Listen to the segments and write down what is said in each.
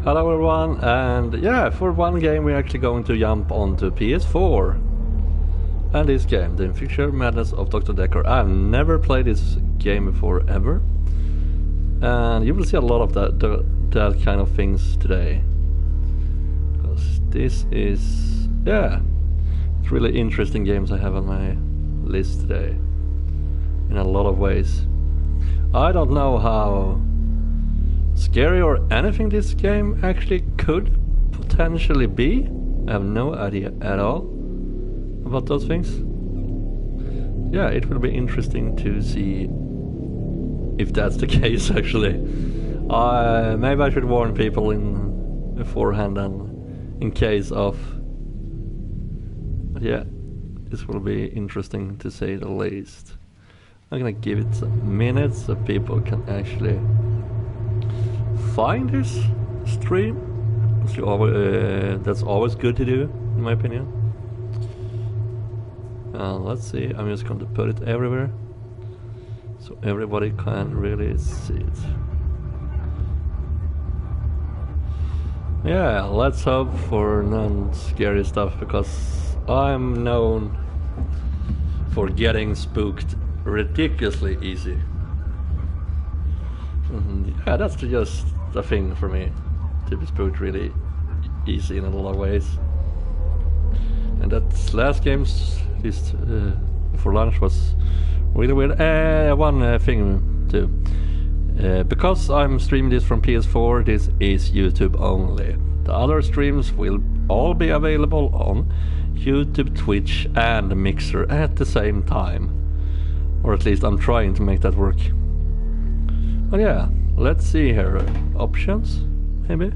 Hello everyone, and yeah, for one game we're actually going to jump onto PS4. And this game, The Infectious Madness of Dr. Dekker. I've never played this game before, ever. And you will see a lot of that kind of things today. Because this is, yeah, it's really interesting games I have on my list today. In a lot of ways. I don't know how scary or anything this game actually could potentially be. I have no idea at all about those things. Yeah, it will be interesting to see if that's the case actually. Maybe I should warn people in beforehand and in case of. But yeah, this will be interesting to say the least. I'm gonna give it some minutes so people can actually find this stream. That's always good to do, in my opinion. Let's see, I'm just going to put it everywhere so everybody can really see it. Yeah, let's hope for non-scary stuff, because I'm known for getting spooked ridiculously easy. Yeah, that's just a thing for me, to be spooked really easy in a lot of ways. And that last game's list for lunch was really weird. One thing too. Because I'm streaming this from PS4, this is YouTube only. The other streams will all be available on YouTube, Twitch and Mixer at the same time. Or at least I'm trying to make that work. But yeah, let's see here. Options, maybe?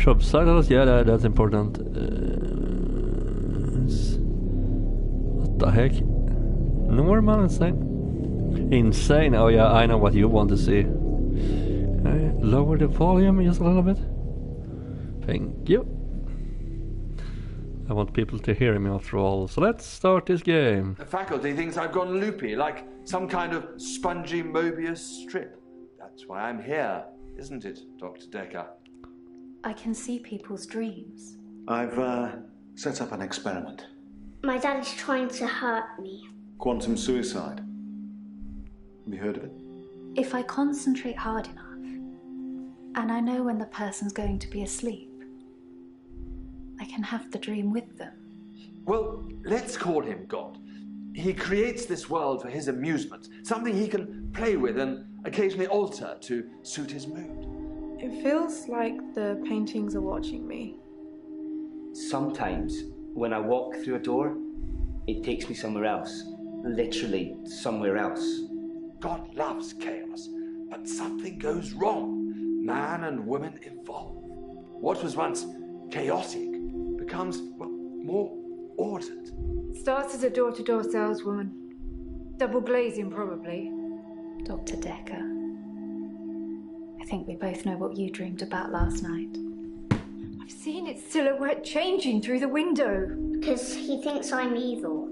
Subtitles, yeah, that's important. What the heck? Normal, insane? Insane, oh yeah, I know what you want to see. Okay, lower the volume just a little bit. Thank you. I want people to hear me after all, so let's start this game. The faculty thinks I've gone loopy, like some kind of spongy Mobius strip. That's why I'm here, isn't it, Dr. Dekker? I can see people's dreams. I've set up an experiment. My dad is trying to hurt me. Quantum suicide. Have you heard of it? If I concentrate hard enough, and I know when the person's going to be asleep, I can have the dream with them. Well, let's call him God. He creates this world for his amusement, something he can play with and occasionally alter to suit his mood. It feels like the paintings are watching me. Sometimes, when I walk through a door, it takes me somewhere else. Literally, somewhere else. God loves chaos, but something goes wrong. Man and woman evolve. What was once chaotic becomes, well, more ordered. Starts as a door-to-door saleswoman. Double glazing, probably. Dr. Dekker, I think we both know what you dreamed about last night. I've seen its silhouette changing through the window. Because he thinks I'm evil.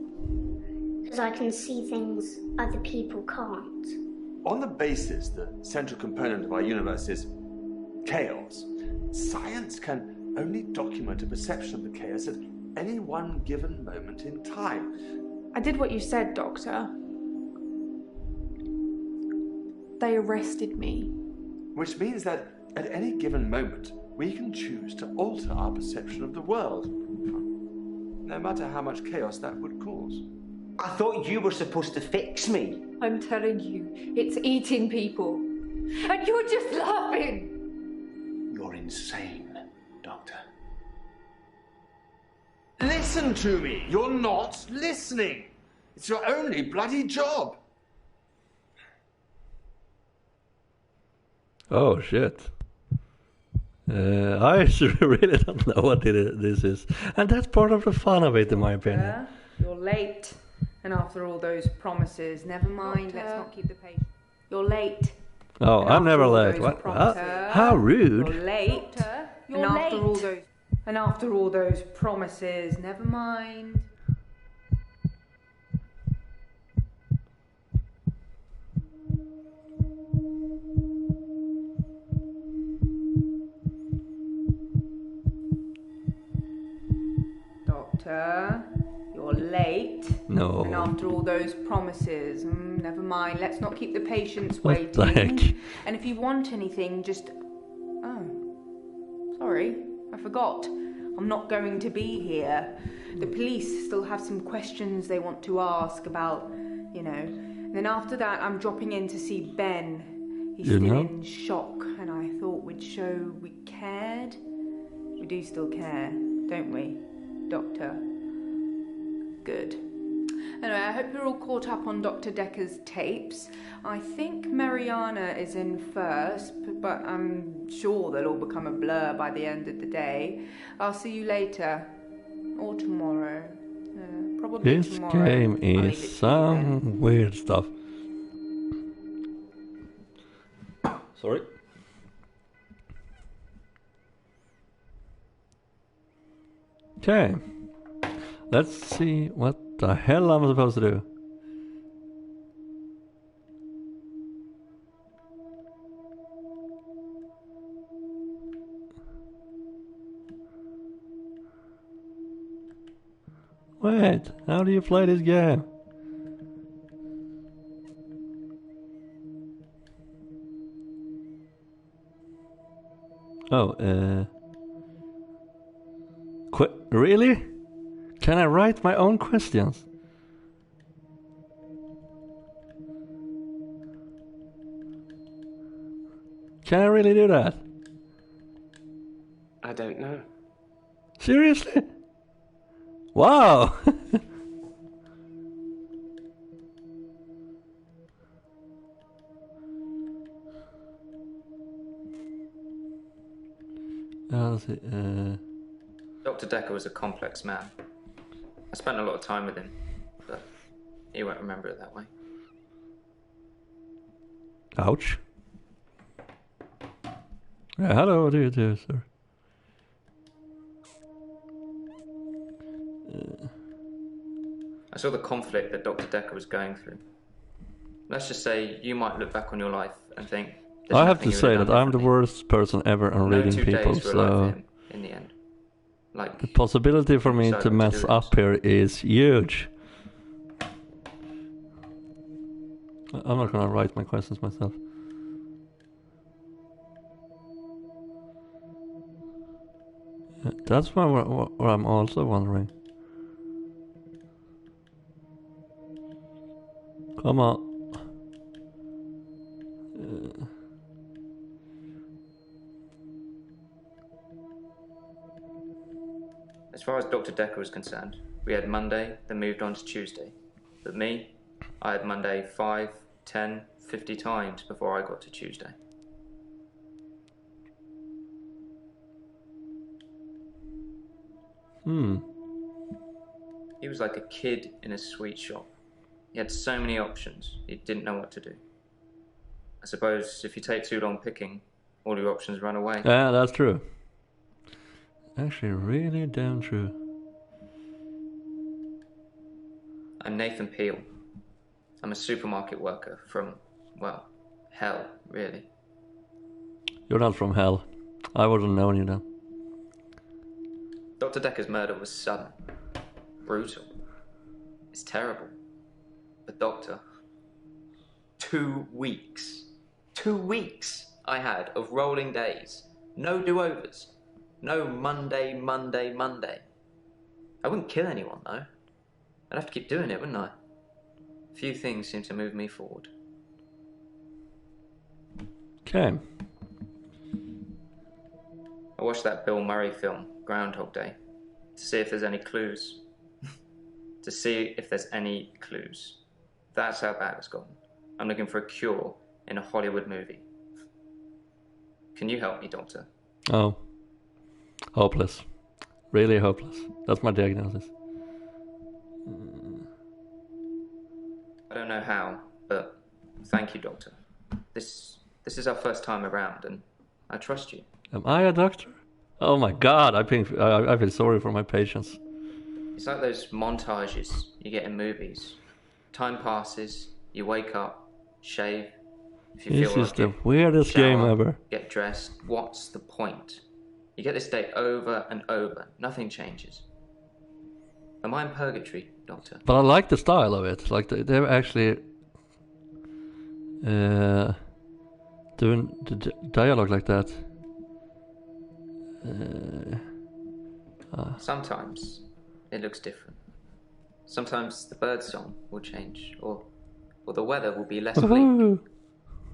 Because I can see things other people can't. On the basis, the central component of our universe is chaos. Science can only document a perception of the chaos at any one given moment in time. I did what you said, Doctor. They arrested me. Which means that at any given moment, we can choose to alter our perception of the world. No matter how much chaos that would cause. I thought you were supposed to fix me. I'm telling you, it's eating people. And you're just laughing. You're insane, Doctor. Listen to me! You're not listening! It's your only bloody job! Oh shit. I really don't know what this is. And that's part of the fun of it, in my opinion. Yeah, you're late. And after all those promises, never mind, let's not keep the pace. You're late. Oh, I'm never late. What? How rude. You're late. You're late. After all those promises, never mind. Doctor, you're late. No. And after all those promises, never mind. Let's not keep the patients What waiting. the heck? And if you want anything, just... Oh, sorry, I forgot. I'm not going to be here. The police still have some questions they want to ask about, you know. And then after that, I'm dropping in to see Ben. He's still in shock, and I thought we'd show we cared. We do still care, don't we, Doctor? Good. Anyway, I hope you're all caught up on Dr. Dekker's tapes. I think Mariana is in first, but I'm sure they'll all become a blur by the end of the day. I'll see you later. Or tomorrow. Probably This tomorrow. game I'll leave it is to you some then. weird stuff. Sorry. Okay. Let's see what the hell I'm supposed to do. Wait, how do you play this game? Oh, really? Can I write my own questions? Can I really do that? I don't know. Seriously? Wow! Let's see, Dr. Dekker was a complex man. I spent a lot of time with him, but he won't remember it that way. ouch. Yeah, hello, what do you do, sir? I saw the conflict that Dr. Dekker was going through. Let's just say you might look back on your life and think... I have to say that I'm the worst person ever on reading people, so... in the end. Like, the possibility for me to mess up here is huge. I'm not gonna write my questions myself. That's what I'm also wondering. Come on. As far as Dr. Dekker was concerned, we had Monday, then moved on to Tuesday. But me, I had Monday 5, 10, 50 times before I got to Tuesday. He was like a kid in a sweet shop. He had so many options, he didn't know what to do. I suppose if you take too long picking, all your options run away. Yeah, that's true. Actually, really damn true. I'm Nathan Peel. I'm a supermarket worker from, well, hell, really. You're not from hell. I wouldn't known you then. Dr. Dekker's murder was sudden, brutal. It's terrible. But Doctor, 2 weeks. 2 weeks I had of rolling days. No do-overs. No Monday, Monday, Monday. I wouldn't kill anyone, though. I'd have to keep doing it, wouldn't I? Few things seem to move me forward. Okay. I watched that Bill Murray film, Groundhog Day, to see if there's any clues. To see if there's any clues. That's how bad it's gotten. I'm looking for a cure in a Hollywood movie. Can you help me, Doctor? Oh. Hopeless. Really hopeless. That's my diagnosis. I don't know how, but thank you, Doctor. This is our first time around, and I trust you. Am I a doctor? Oh my god, I feel sorry for my patients. It's like those montages you get in movies. Time passes, you wake up, shave. If you This feel is like the it, weirdest shower, game ever. Get dressed. What's the point? You get this day over and over. Nothing changes. Am I in purgatory, Doctor? But I like the style of it. Like they're actually doing the dialogue like that. Sometimes it looks different. Sometimes the bird song will change, or the weather will be less bleak,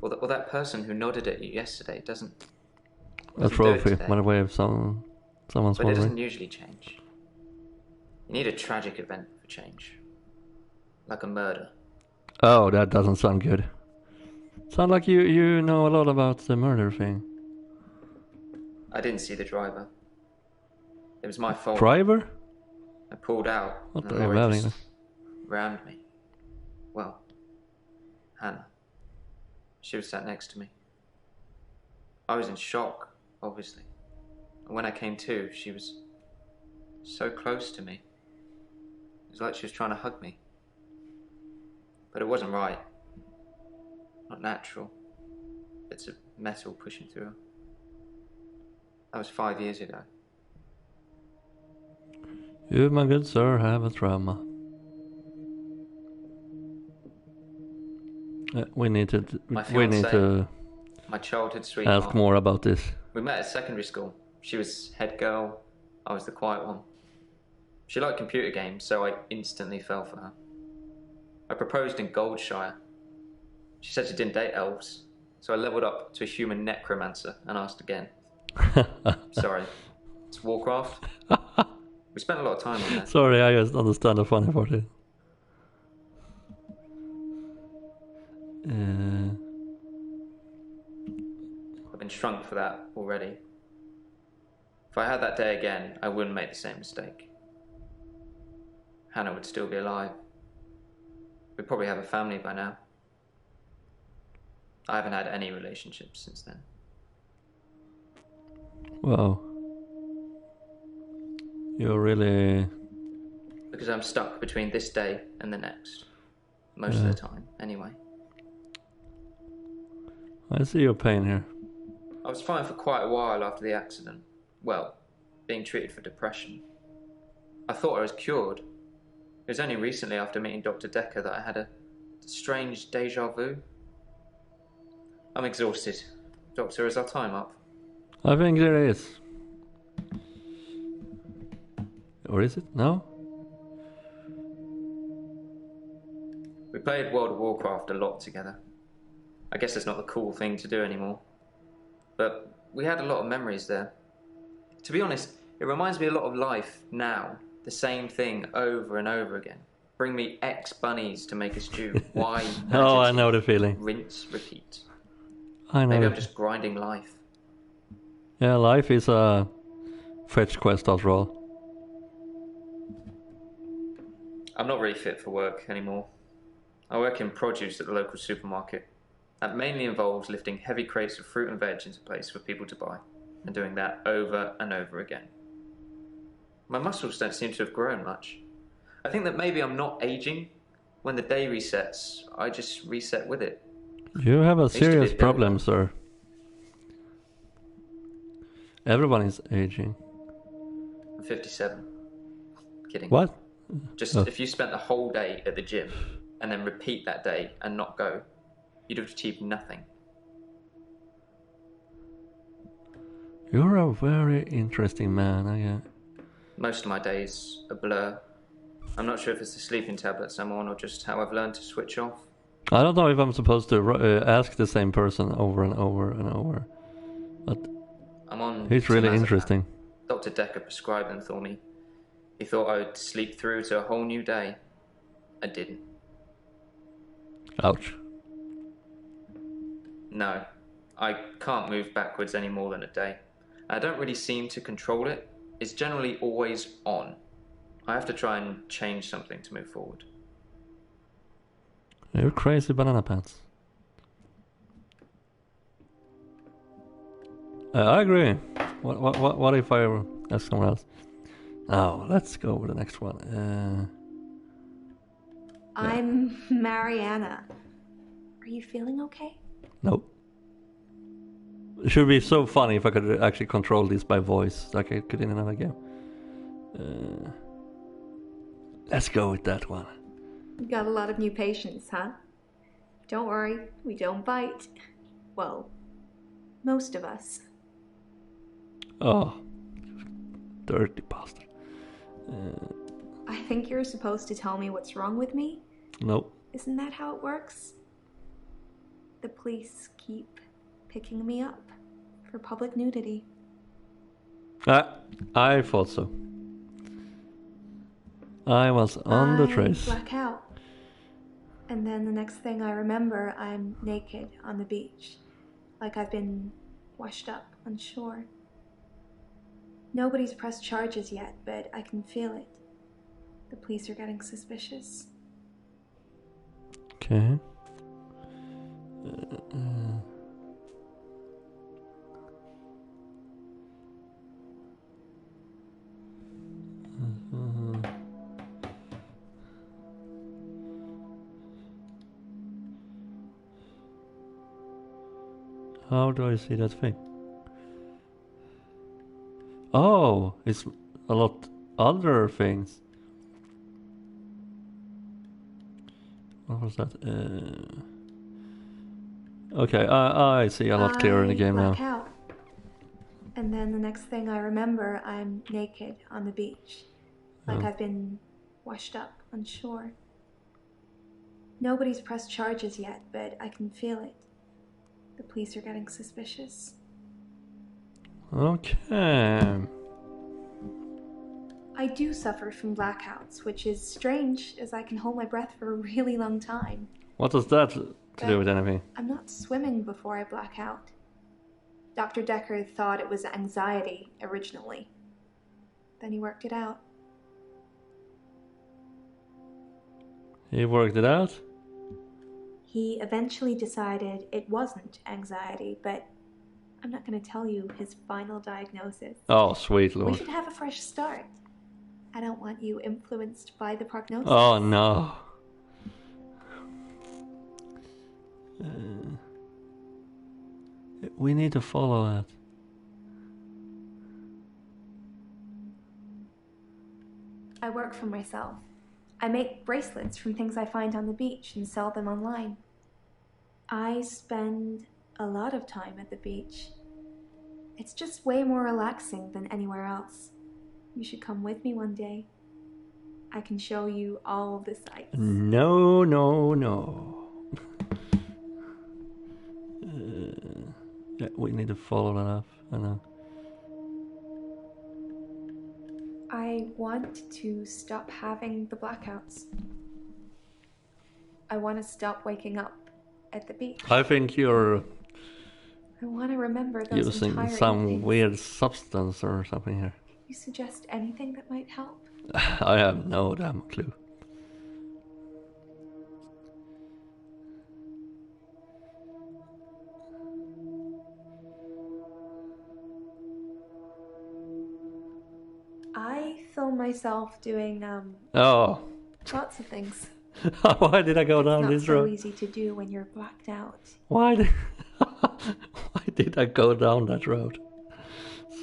or that person who nodded at you yesterday doesn't A trophy, by the way, of someone's But it doesn't wondering. usually change. You need a tragic event for change, like a murder. Oh, that doesn't sound good. Sound like you know a lot about the murder thing. I didn't see the driver. It was my fault. Driver? I pulled out. What and are the you lorry having? just rammed me. Well, Hannah. She was sat next to me. I was in shock, obviously. And when I came to, she was so close to me. It was like she was trying to hug me. But it wasn't right. Not natural. Bits of metal pushing through her. That was 5 years ago. You, my good sir, have a trauma. We need to. My We need to my childhood sweetheart. ask more about this. We met at secondary school. She was head girl, I was the quiet one. She liked computer games, so I instantly fell for her. I proposed in Goldshire. She said she didn't date elves, so I leveled up to a human necromancer and asked again. Sorry, it's Warcraft. We spent a lot of time on that. Sorry, I just understand the funny part here. I've been shrunk for that already. If I had that day again, I wouldn't make the same mistake. Hannah would still be alive. We'd probably have a family by now. I haven't had any relationships since then. Wow. You're really... Because I'm stuck between this day and the next. Most of the time, anyway. I see your pain here. I was fine for quite a while after the accident. Well, being treated for depression. I thought I was cured. It was only recently after meeting Dr. Dekker that I had a strange deja vu. I'm exhausted. Doctor, is our time up? I think there is. Or is it? No? We played World of Warcraft a lot together. I guess it's not the cool thing to do anymore. But we had a lot of memories there. To be honest, it reminds me a lot of life now. The same thing over and over again. Bring me X bunnies to make a stew. Why? Oh, I know the feeling. Rinse, repeat. I know. Maybe I'm just grinding life. Yeah, life is a fetch quest after all. I'm not really fit for work anymore. I work in produce at the local supermarket. That mainly involves lifting heavy crates of fruit and veg into place for people to buy, and doing that over and over again. My muscles don't seem to have grown much. I think that maybe I'm not aging. When the day resets, I just reset with it. You have a I used to be serious a problem, builder. sir. Everyone is aging. I'm 57. Kidding. What? Just Oh. if you spent the whole day at the gym and then repeat that day and not go, you'd have achieved nothing. You're a very interesting man, I guess. Most of my days a blur. I'm not sure if it's the sleeping tablets I'm on or just how I've learned to switch off. I don't know if I'm supposed to ask the same person over and over and over. But I'm on he's really clonazepam. interesting. Dr. Dekker prescribed them for me. He thought I would sleep through to a whole new day. I didn't. Ouch. No, I can't move backwards any more than a day. I don't really seem to control it. It's generally always on. I have to try and change something to move forward. You're crazy banana pants. I agree. What if I ask someone else? Now, let's go with the next one. I'm Mariana. Are you feeling okay? Nope. It should be so funny if I could actually control this by voice, like I could in another game. Let's go with that one. You got a lot of new patients, huh? Don't worry, we don't bite. Well, most of us. Oh, dirty bastard. I think you're supposed to tell me what's wrong with me? Nope. Isn't that how it works? The police keep picking me up for public nudity. I thought so. I was on the trace. I black out. And then the next thing I remember, I'm naked on the beach. Like I've been washed up on shore. Nobody's pressed charges yet, but I can feel it. The police are getting suspicious. Okay. How do I see that thing? Oh, it's a lot other things. What was that? Okay, I see a lot clearer in the game now. Out. And then the next thing I remember, I'm naked on the beach. Like I've been washed up on shore. Nobody's pressed charges yet, but I can feel it. The police are getting suspicious. Okay. I do suffer from blackouts, which is strange, as I can hold my breath for a really long time. What does that to do with anything? I'm not swimming before I black out. Dr. Dekker thought it was anxiety originally. Then he worked it out. He worked it out? He eventually decided it wasn't anxiety, but I'm not going to tell you his final diagnosis. Oh, sweet lord. We should have a fresh start. I don't want you influenced by the prognosis. Oh, no. We need to follow that. I work for myself. I make bracelets from things I find on the beach and sell them online. I spend a lot of time at the beach. It's just way more relaxing than anywhere else. You should come with me one day. I can show you all the sights. No, no, no. Yeah, we need to follow that up. I know. I want to stop having the blackouts. I want to stop waking up at the beach. I think you're I want to remember those using entire some evenings. weird substance or something here. You suggest anything that might help? I have no damn clue. I film myself doing Oh. lots of things. Why did I go down Not this so road? easy to do when you're blacked out. Why did I go down that road?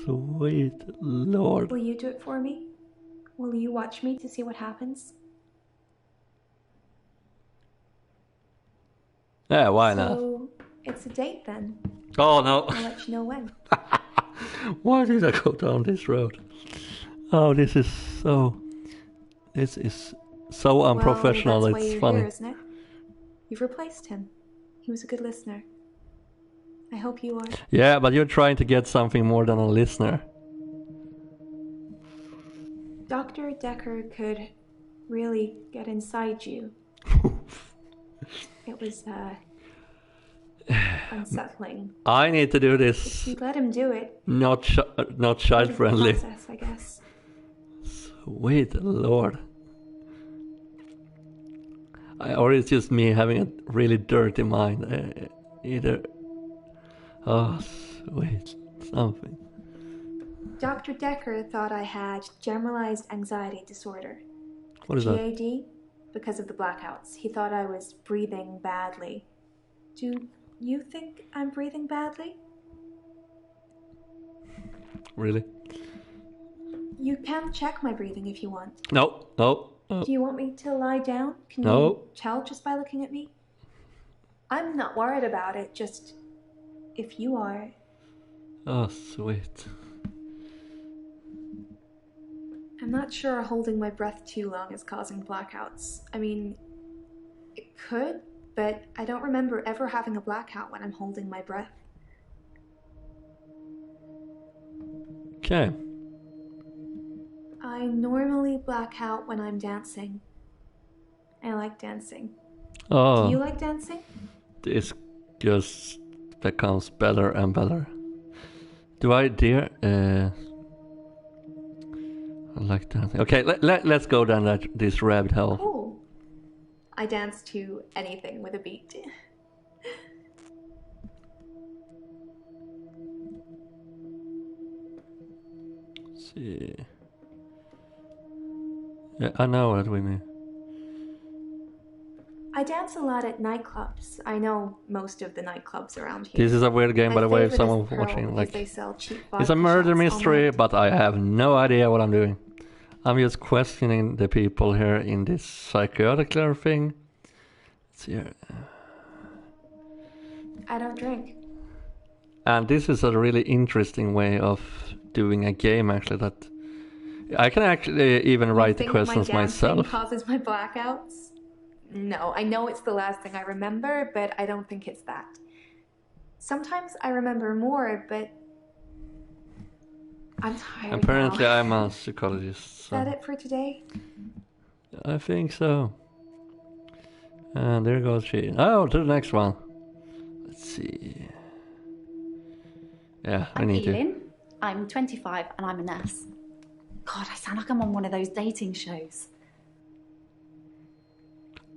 Sweet lord. Will you do it for me? Will you watch me to see what happens? Yeah, why not? So it's a date then. Oh no. I'll let you know when. Why did I go down this road? Oh, this is so unprofessional. Well, that's why It's you're funny. here, isn't it? You've replaced him. He was a good listener. I hope you are. Yeah, but you're trying to get something more than a listener. Dr. Dekker could really get inside you. It was unsettling. I need to do this. You let him do it. Not child friendly. Process, I guess. Sweet lord. Or it's just me having a really dirty mind. Either. Oh, sweet. Something. Dr. Dekker thought I had generalized anxiety disorder. What is that? GAD, because of the blackouts. He thought I was breathing badly. Do you think I'm breathing badly? Really? You can check my breathing if you want. No. Oh. Do you want me to lie down? Can No. you tell just by looking at me? I'm not worried about it, just if you are. Oh, sweet. I'm not sure holding my breath too long is causing blackouts. I mean, it could, but I don't remember ever having a blackout when I'm holding my breath. Okay. I normally black out when I'm dancing. I like dancing. Oh. Do you like dancing? This just becomes better and better. Do I dare? I like dancing. Okay, let's go down this rabbit hole. Cool. I dance to anything with a beat. Let's see. Yeah, I know what we mean. I dance a lot at nightclubs. I know most of the nightclubs around here. This is a weird game, by the way, if someone's watching. Like, they sell cheap it's a murder mystery, but I have no idea what I'm doing. I'm just questioning the people here in this psychiatric thing. Let's see here. I don't drink. And this is a really interesting way of doing a game, actually, that I can actually even write the questions my myself. Causes my blackouts? No, I know it's the last thing I remember, but I don't think it's that. Sometimes I remember more, but I'm tired. Apparently, now. I'm a psychologist. So Is that it for today? I think so. And there goes she. Oh, to the next one. Let's see. Yeah, I I'm need to. Elin. I'm 25 and I'm a nurse. God, I sound like I'm on one of those dating shows.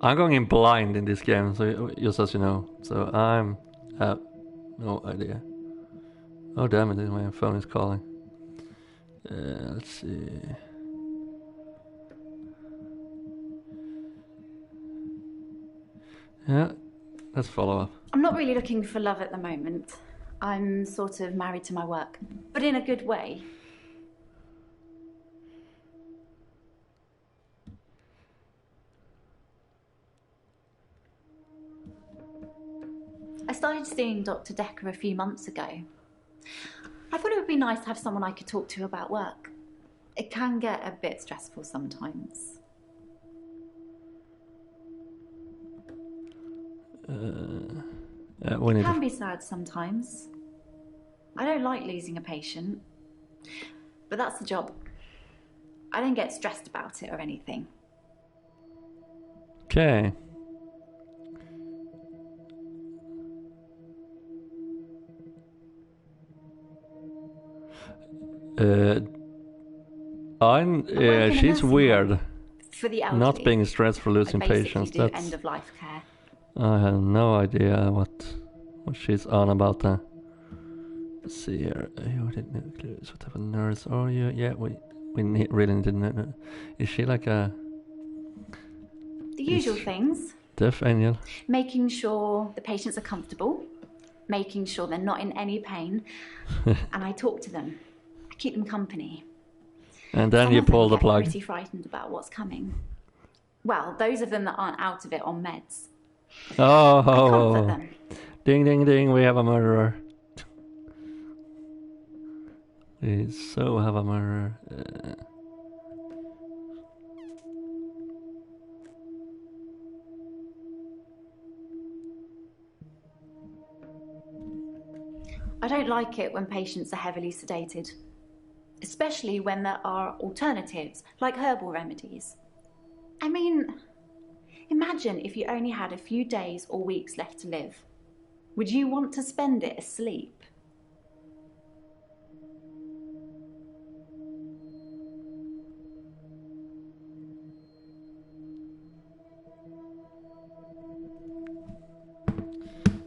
I'm going in blind in this game, so just as you know. So I'm have no idea. Oh damn it! My phone is calling. Let's see. Yeah, let's follow up. I'm not really looking for love at the moment. I'm sort of married to my work, but in a good way. I started seeing Dr. Dekker a few months ago. I thought it would be nice to have someone I could talk to about work. It can get a bit stressful sometimes. We need It can be sad sometimes. I don't like losing a patient, but that's the job. I don't get stressed about it or anything. Okay. She's weird. For the elderly. Not being stressed for losing patients. Do That's end of life care. I have no idea what she's on about there. Let's see here. You didn't know clues. What type of nurse are you? Yeah, we really need to know. Is she like a The usual things. deaf angel? Making sure the patients are comfortable, making sure they're not in any pain, and I talk to them. I keep them company. And then Some you of them pull the get plug. Pretty frightened about what's coming. Well, those of them that aren't out of it on meds. Oh, I comfort them. Ding, ding, ding, we have a murderer. We so have a murderer. I don't like it when patients are heavily sedated, especially when there are alternatives, like herbal remedies. I mean, imagine if you only had a few days or weeks left to live. Would you want to spend it asleep?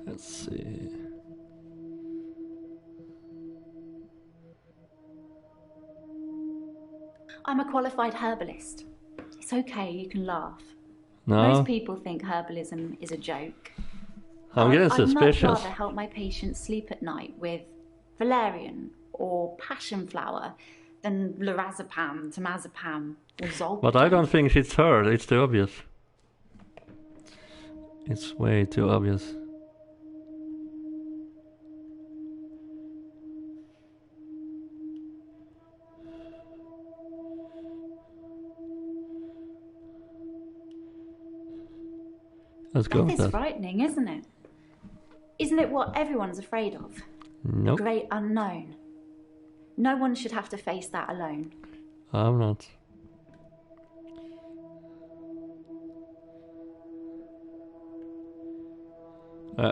Let's see. I'm a qualified herbalist. It's okay, you can laugh. No, Most people think herbalism is a joke. I'm getting I'd much suspicious. rather help my patients sleep at night with valerian or passion flower than lorazepam, temazepam, or Zolpidem. But I don't think it's her. It's too obvious. It's way too obvious. Let's go Death with is that. frightening, isn't it? Isn't it what everyone's afraid of? Nope. The great unknown. No one should have to face that alone. I'm not.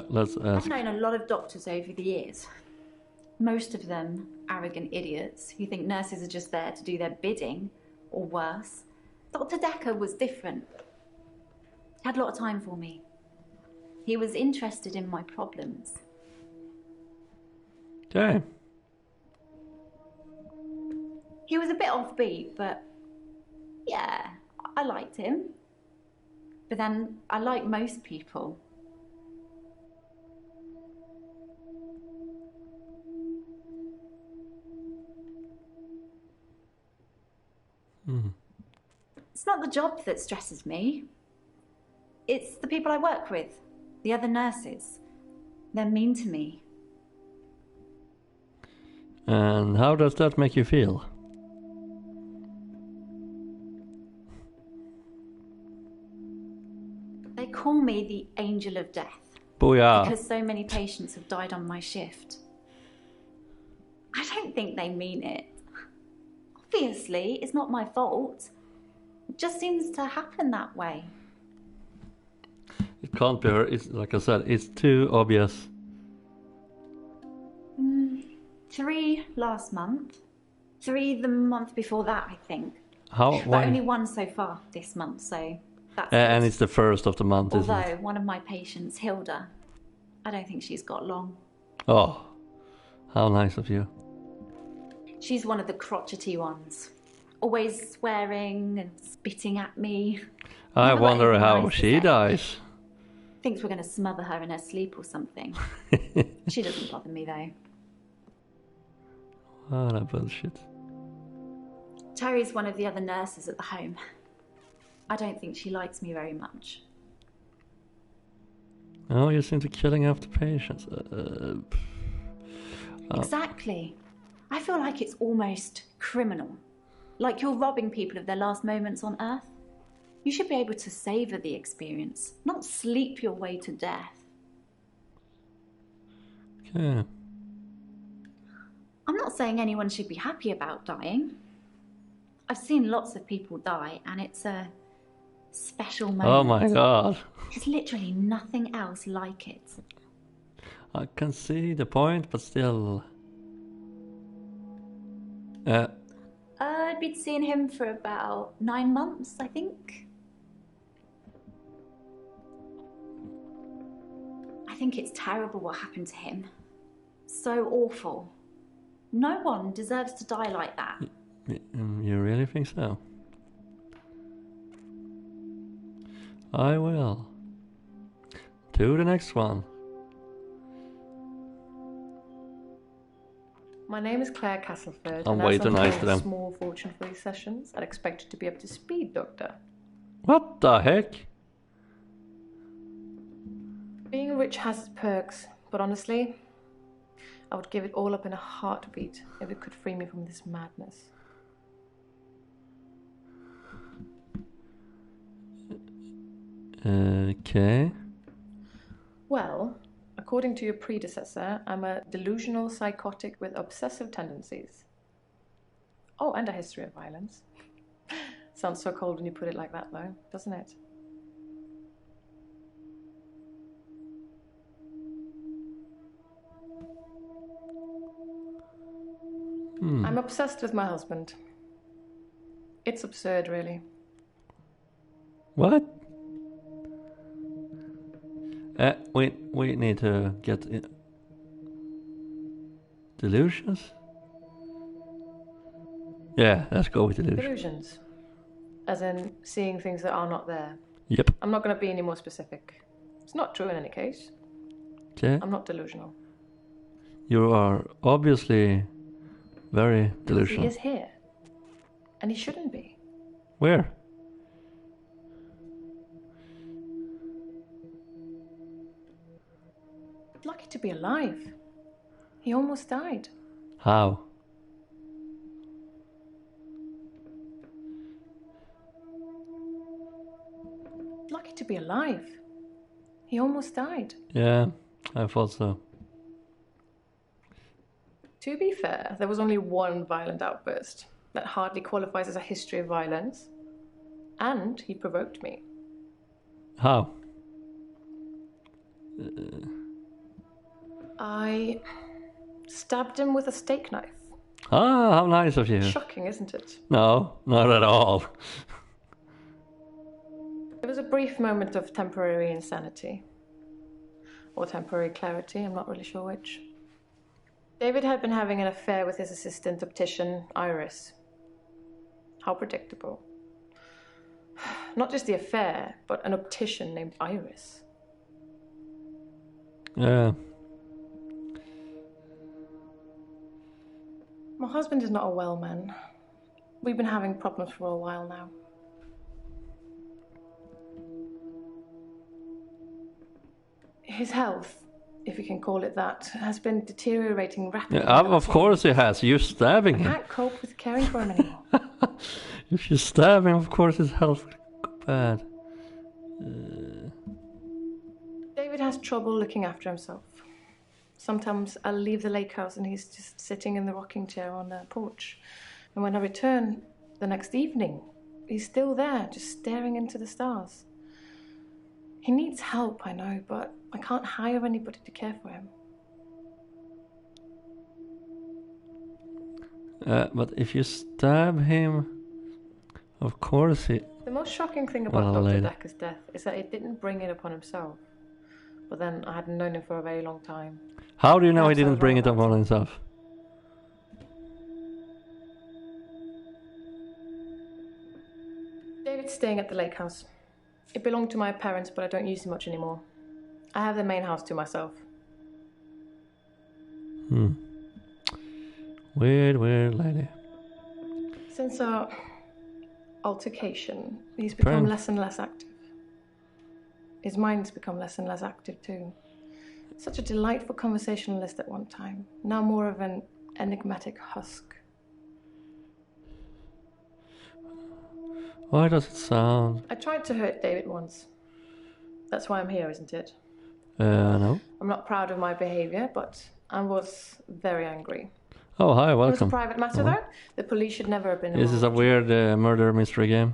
Let's I've ask. known a lot of doctors over the years. Most of them arrogant idiots who think nurses are just there to do their bidding, or worse. Dr. Dekker was different. He had a lot of time for me. He was interested in my problems. Okay. He was a bit offbeat, but yeah, I liked him. But then I like most people. It's not the job that stresses me. It's the people I work with, the other nurses. They're mean to me. And how does that make you feel? They call me the angel of death. Booyah. Because so many patients have died on my shift. I don't think they mean it. Obviously, it's not my fault. It just seems to happen that way. It can't be her. It's like I said, it's too obvious. 3 last month. 3 the month before that, I think. How? But Why? only 1 so far this month, so that's And good. it's the first of the month, isn't Although it? one of my patients, Hilda, I don't think she's got long. Oh, how nice of you. She's one of the crotchety ones. Always swearing and spitting at me. I Never got wonder anything how nice to she say. dies. Thinks we're going to smother her in her sleep or something. She doesn't bother me though. What a bullshit. Terry's one of the other nurses at the home. I don't think she likes me very much. Oh, you seem to killing off the patients. Exactly. I feel like it's almost criminal. Like you're robbing people of their last moments on Earth. You should be able to savor the experience, not sleep your way to death. Okay. I'm not saying anyone should be happy about dying. I've seen lots of people die, and it's a special moment. Oh my god. There's literally nothing else like it. I can see the point, but still. I'd been seeing him for about 9 months, I think. I think it's terrible what happened to him. So awful. No one deserves to die like that. You really think so? I will. To the next one. My name is Claire Castleford, I'm and way as too I'm nice paying to a them. small fortune for these sessions, I'd expect you to be up to speed, Doctor. What the heck? Being rich has its perks, but honestly, I would give it all up in a heartbeat if it could free me from this madness. Okay. Well, according to your predecessor, I'm a delusional psychotic with obsessive tendencies. Oh, and a history of violence. Sounds so cold when you put it like that, though, doesn't it? I'm obsessed with my husband. It's absurd, really. What? We need to get delusions? Yeah, let's go with delusions. Delusions. As in seeing things that are not there. Yep. I'm not going to be any more specific. It's not true in any case. Okay. I'm not delusional. You are obviously very He delusional. is here. And he shouldn't be. Where? Lucky to be alive. He almost died. How? Lucky to be alive. He almost died. Yeah, I thought so. To be fair, there was only one violent outburst. That hardly qualifies as a history of violence. And he provoked me. How? I stabbed him with a steak knife. Ah, how nice of you. Shocking, isn't it? No, not at all. It was a brief moment of temporary insanity. Or temporary clarity, I'm not really sure which. David had been having an affair with his assistant optician, Iris. How predictable. Not just the affair, but an optician named Iris. Yeah. My husband is not a well man. We've been having problems for a while now. His health, if you can call it that, has been deteriorating rapidly. Yeah, of course he has. You're stabbing I him. can't cope with caring for him anymore. If you stab him, of course his health bad. David has trouble looking after himself. Sometimes I'll leave the lake house and he's just sitting in the rocking chair on the porch. And when I return the next evening, he's still there, just staring into the stars. He needs help, I know, but I can't hire anybody to care for him. But if you stab him, of course he... The most shocking thing about Well, Dr. later. Dekker's death is that it didn't bring it upon himself. But then I hadn't known him for a very long time. How do you know he Perhaps I didn't was bring wrong it about upon himself? David's staying at the lake house. It belonged to my parents, but I don't use it much anymore. I have the main house to myself. Weird lady. Since our altercation, he's become Parent- less and less active. His mind's become less and less active too. Such a delightful conversationalist at one time, now more of an enigmatic husk. Why does it sound... I tried to hurt David once. That's why I'm here, isn't it? no. I'm not proud of my behavior, but I was very angry. Oh, hi, It was a welcome. private matter, Hello. though. The police should never have been This is involved. a weird murder mystery game.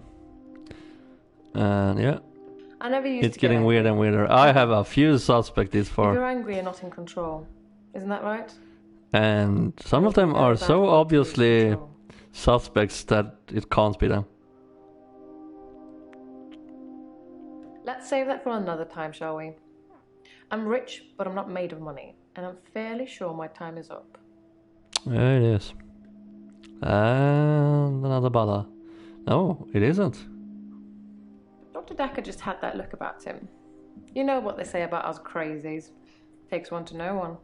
And yeah, I never used it's to get getting angry. weird and weirder. I have a few suspects this If you're far. angry, you're not in control. Isn't that right? And some of them are so obviously suspects that it can't be them. Let's save that for another time, shall we? I'm rich, but I'm not made of money. And I'm fairly sure my time is up. There it is. And another bala. No, it isn't. Dr. Dekker just had that look about him. You know what they say about us crazies. Takes one to know one.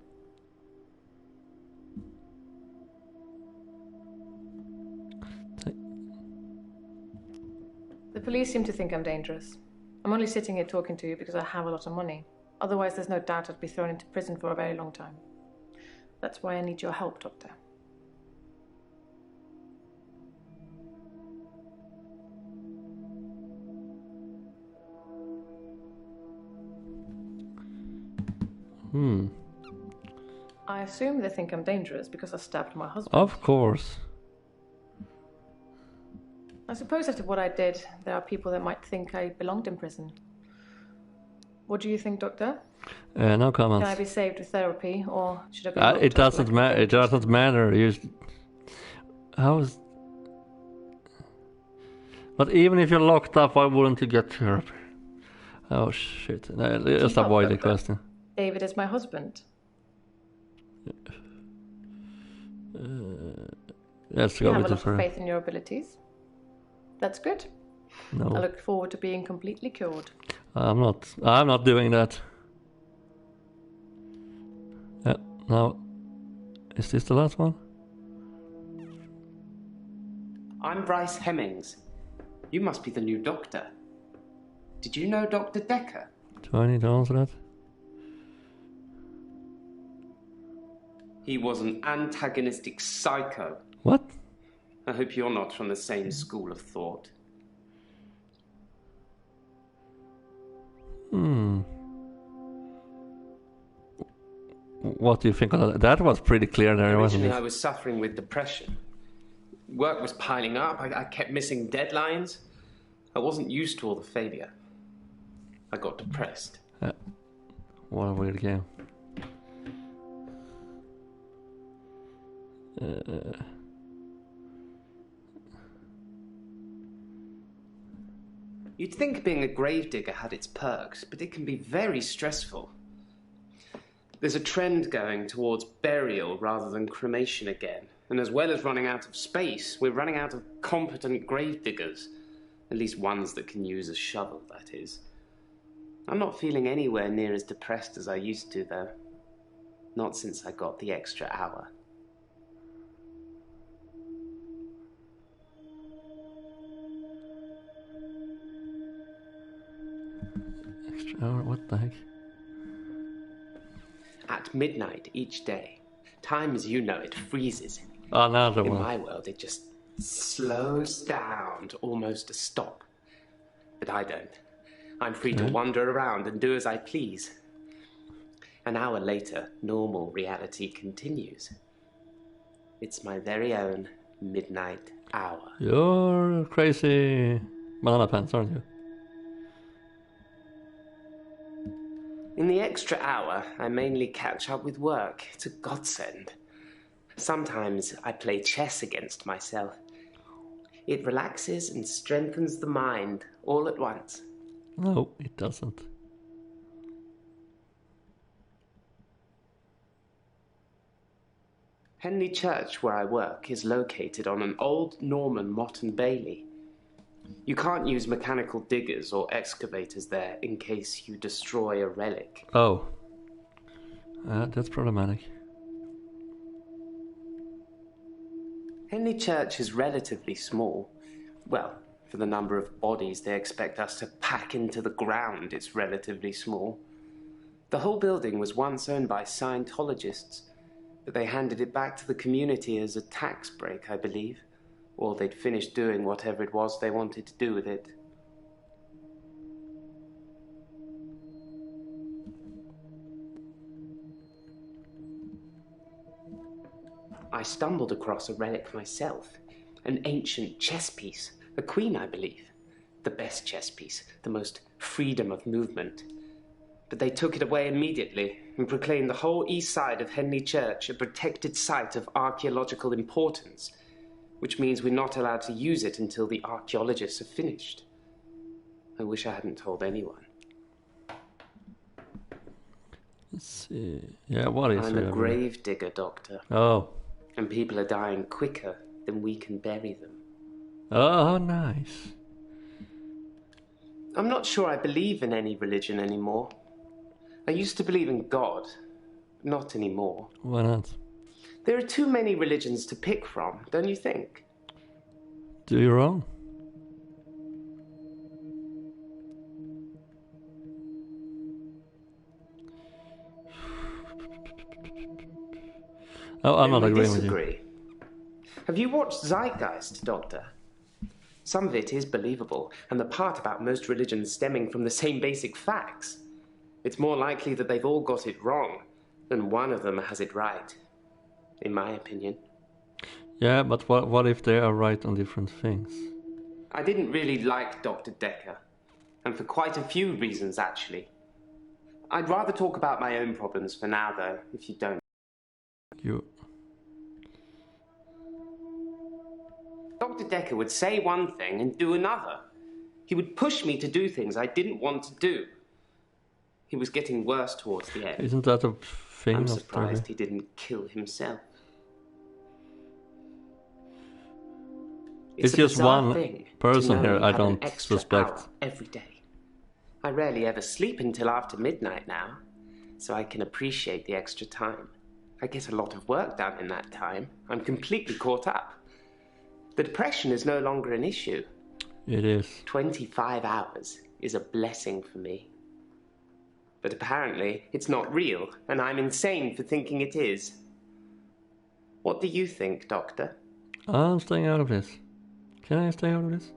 The police seem to think I'm dangerous. I'm only sitting here talking to you because I have a lot of money. Otherwise, there's no doubt I'd be thrown into prison for a very long time. That's why I need your help, Doctor. I assume they think I'm dangerous because I stabbed my husband. Of course. I suppose after what I did, there are people that might think I belonged in prison. What do you think, Doctor? No Can I comments. be saved with therapy, or should I be locked It up doesn't like matter. It dangerous? doesn't matter. How is... But even if you're locked up, why wouldn't you get therapy? Oh shit! No, just Keep up, avoid the Doctor. question. David is my husband. Let's You go have with a it lot for... of faith in your abilities. That's good. I No, look forward to being completely cured. I'm not. I'm not doing that. Yeah. Now, is this the last one? I'm Bryce Hemmings. You must be the new doctor. Did you know Dr. Dekker? Do I need to answer that? He was an antagonistic psycho. What? I hope you're not from the same school of thought. What do you think of that? That was pretty clear there, wasn't Originally, it? I was suffering with depression. Work was piling up. I kept missing deadlines. I wasn't used to all the failure. I got depressed. What a weird game. You'd think being a gravedigger had its perks, but it can be very stressful. There's a trend going towards burial rather than cremation again. And as well as running out of space, we're running out of competent gravediggers. At least ones that can use a shovel, that is. I'm not feeling anywhere near as depressed as I used to, though. Not since I got the extra hour. Extra hour? What the heck? At midnight each day, time as you know it freezes. Another In one. my world, it just slows down to almost a stop. But I don't. I'm free to wander around and do as I please. An hour later, normal reality continues. It's my very own midnight hour. You're crazy banana pants, aren't you? In the extra hour, I mainly catch up with work. It's a godsend. Sometimes I play chess against myself. It relaxes and strengthens the mind all at once. No, it doesn't. Henley Church, where I work, is located on an old Norman motte and bailey. You can't use mechanical diggers or excavators there in case you destroy a relic. Oh. That's problematic. Henley Church is relatively small. Well, for the number of bodies they expect us to pack into the ground, it's relatively small. The whole building was once owned by Scientologists, but they handed it back to the community as a tax break, I believe. Or they'd finished doing whatever it was they wanted to do with it. I stumbled across a relic myself. An ancient chess piece. A queen, I believe. The best chess piece. The most freedom of movement. But they took it away immediately and proclaimed the whole east side of Henley Church a protected site of archaeological importance, which means we're not allowed to use it until the archaeologists have finished. I wish I hadn't told anyone. Let's see. Yeah, what is I'm a grave digger, Doctor. Oh. And people are dying quicker than we can bury them. Oh, nice. I'm not sure I believe in any religion anymore. I used to believe in God, but not anymore. Why not? There are too many religions to pick from, don't you think? Do your own. Oh, I'm not agreeing with you. Have you watched Zeitgeist, Doctor? Some of it is believable, and the part about most religions stemming from the same basic facts. It's more likely that they've all got it wrong than one of them has it right, in my opinion. Yeah, but what if they are right on different things? I didn't really like Dr. Dekker, and for quite a few reasons, actually. I'd rather talk about my own problems for now, though, if you don't. Dr. Dekker would say one thing and do another. He would push me to do things I didn't want to do. He was getting worse towards the end. Isn't that a thing? I'm surprised he didn't kill himself. It's just one person here I don't suspect. Every day. I rarely ever sleep until after midnight now, so I can appreciate the extra time. I get a lot of work done in that time. I'm completely caught up. The depression is no longer an issue. It is. 25 hours is a blessing for me. But apparently, it's not real, and I'm insane for thinking it is. What do you think, Doctor? I'm staying out of this. Can I stay out of this?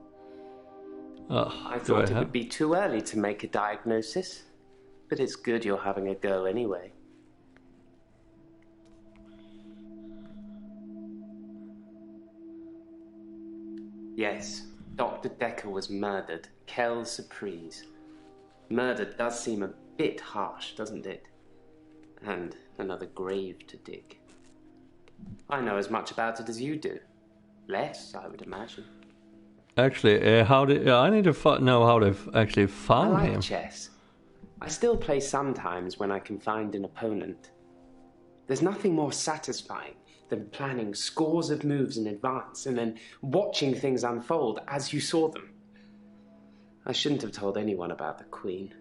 I thought it would be too early to make a diagnosis, but it's good you're having a go anyway. Yes, Dr. Dekker was murdered. Quelle surprise. Murder does seem a bit harsh, doesn't it? And another grave to dig. I know as much about it as you do. Less, I would imagine. Actually, how did I need to know how they actually found I like him? chess. I still play sometimes when I can find an opponent. There's nothing more satisfying than planning scores of moves in advance and then watching things unfold as you saw them. I shouldn't have told anyone about the Queen.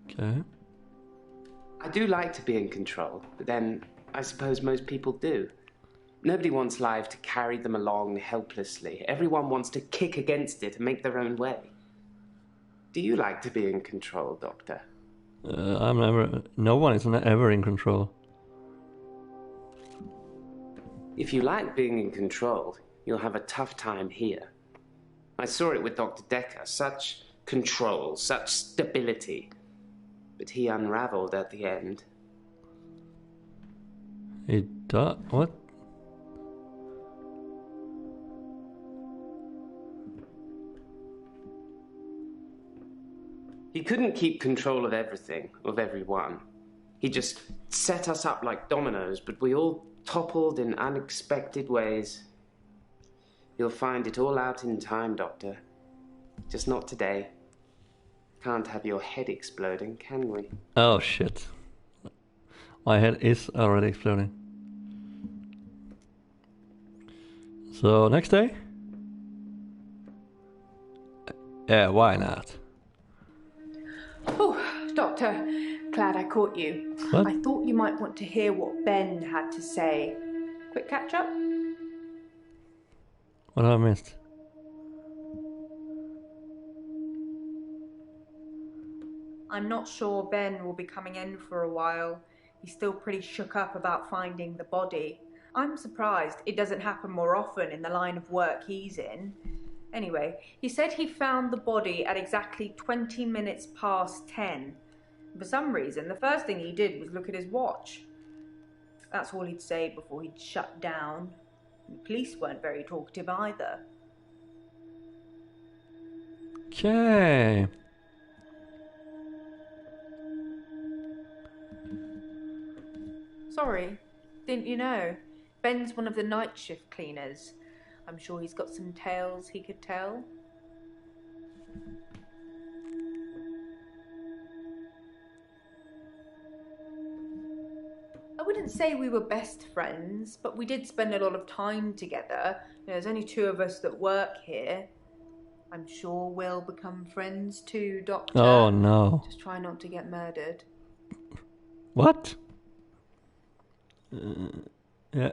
Okay. I do like to be in control, but then I suppose most people do. Nobody wants life to carry them along helplessly. Everyone wants to kick against it and make their own way. Do you like to be in control, Doctor? I'm never. No one is ever in control. If you like being in control, you'll have a tough time here. I saw it with Dr. Dekker. Such control, such stability. But he unraveled at the end. He does? What? He couldn't keep control of everything, of everyone. He just set us up like dominoes, but we all toppled in unexpected ways. You'll find it all out in time, Doctor. Just not today. Can't have your head exploding, can we? Oh shit. My head is already exploding. So, next day? Yeah, why not? Oh, Doctor, glad I caught you. What? I thought you might want to hear what Ben had to say. Quick catch up? What have I missed? I'm not sure Ben will be coming in for a while. He's still pretty shook up about finding the body. I'm surprised it doesn't happen more often in the line of work he's in. Anyway, he said he found the body at exactly 20 minutes past 10. For some reason, the first thing he did was look at his watch. That's all he'd say before he'd shut down. The police weren't very talkative either. Okay. Sorry, didn't you know? Ben's one of the night shift cleaners. I'm sure he's got some tales he could tell. I wouldn't say we were best friends, but we did spend a lot of time together. There's only two of us that work here. I'm sure we'll become friends too, Doctor. Oh no. Just try not to get murdered. What? Yeah.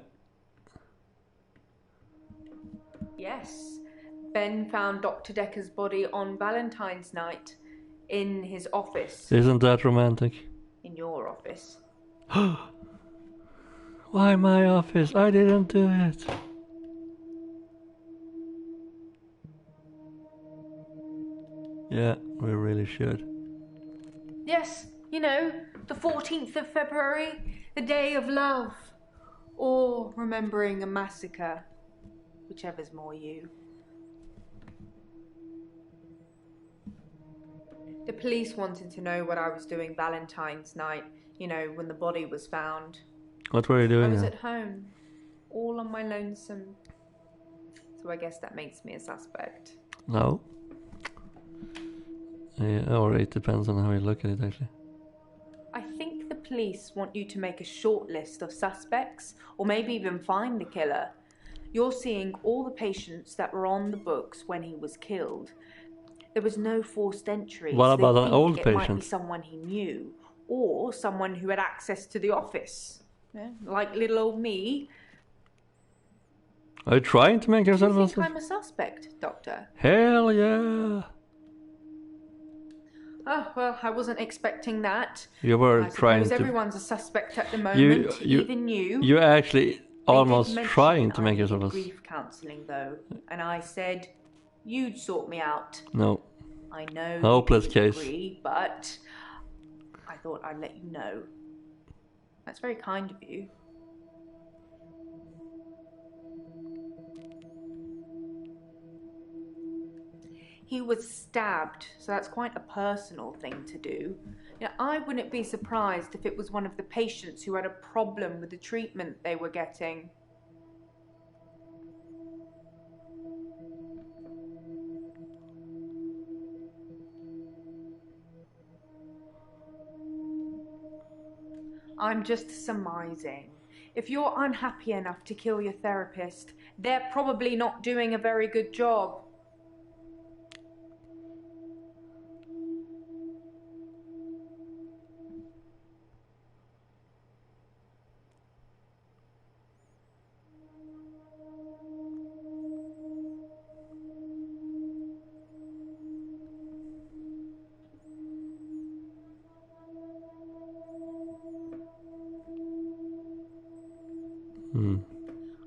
Yes. Ben found Dr. Dekker's body on Valentine's night in his office. Isn't that romantic? In your office. Why my office? I didn't do it. Yeah, we really should. Yes, you know, the 14th of February, the day of love. Or remembering a massacre. Whichever's more you. The police wanted to know what I was doing Valentine's night, you know, when the body was found. What were you doing? I was now? at home, all on my lonesome. So I guess that makes me a suspect. No. Yeah, or it depends on how you look at it, actually. I think the police want you to make a short list of suspects, or maybe even find the killer. You're seeing all the patients that were on the books when he was killed. There was no forced entry. What about so an old it might be patient? someone he knew, or someone who had access to the office. Yeah, like little old me. Are you trying to make Do yourself you think a I'm a suspect, Doctor? Hell yeah! Oh, well, I wasn't expecting that. You were I trying suppose to. everyone's a suspect at the moment, even you. You actually They almost did mention trying to I make needed yourself a. grief counselling, though, and I said you'd sort me out. No. I know Hopeless you case. agree, but I thought I'd let you know. That's very kind of you. He was stabbed, so that's quite a personal thing to do. Now, I wouldn't be surprised if it was one of the patients who had a problem with the treatment they were getting. I'm just surmising. If you're unhappy enough to kill your therapist, they're probably not doing a very good job.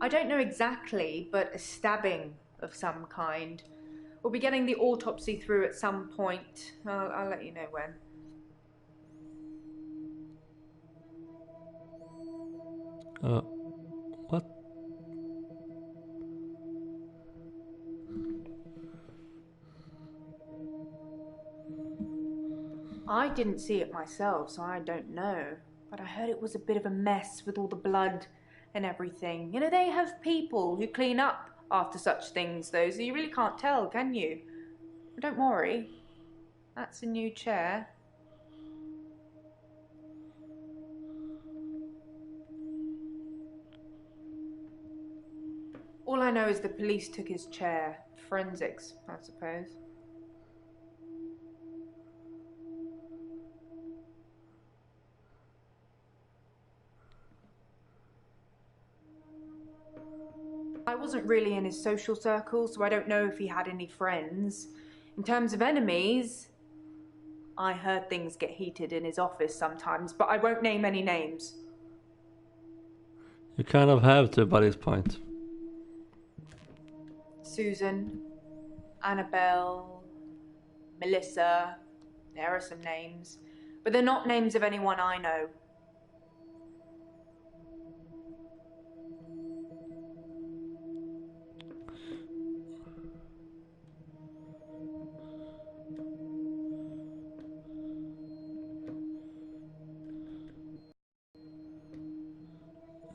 I don't know exactly, but a stabbing of some kind. We'll be getting the autopsy through at some point. I'll let you know when. What? I didn't see it myself, so I don't know. But I heard it was a bit of a mess with all the blood and everything. You know, they have people who clean up after such things, though, so you really can't tell, can you? But don't worry. That's a new chair. All I know is the police took his chair. Forensics, I suppose. I wasn't really in his social circle, so I don't know if he had any friends. In terms of enemies, I heard things get heated in his office sometimes, but I won't name any names. You kind of have to by this point. Susan, Annabelle, Melissa, there are some names, but they're not names of anyone I know.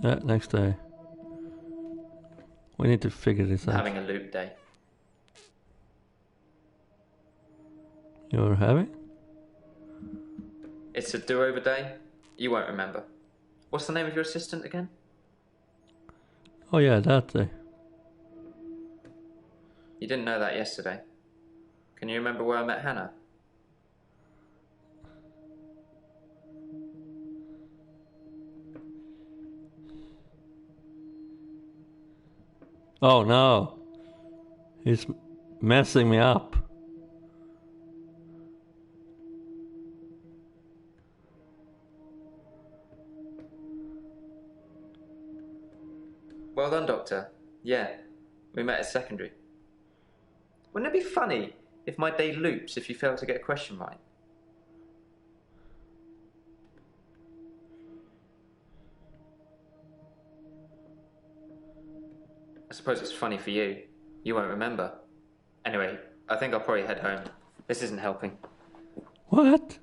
Yeah, next day. We need to figure this out. Having a loop day. You're having? It's a do-over day. You won't remember. What's the name of your assistant again? Oh yeah, that day. You didn't know that yesterday. Can you remember where I met Hannah? Oh no. He's messing me up. Well done, Doctor. Yeah, we met at secondary. Wouldn't it be funny if my day loops if you fail to get a question right? I suppose it's funny for you. You won't remember. Anyway, I think I'll probably head home. This isn't helping. What?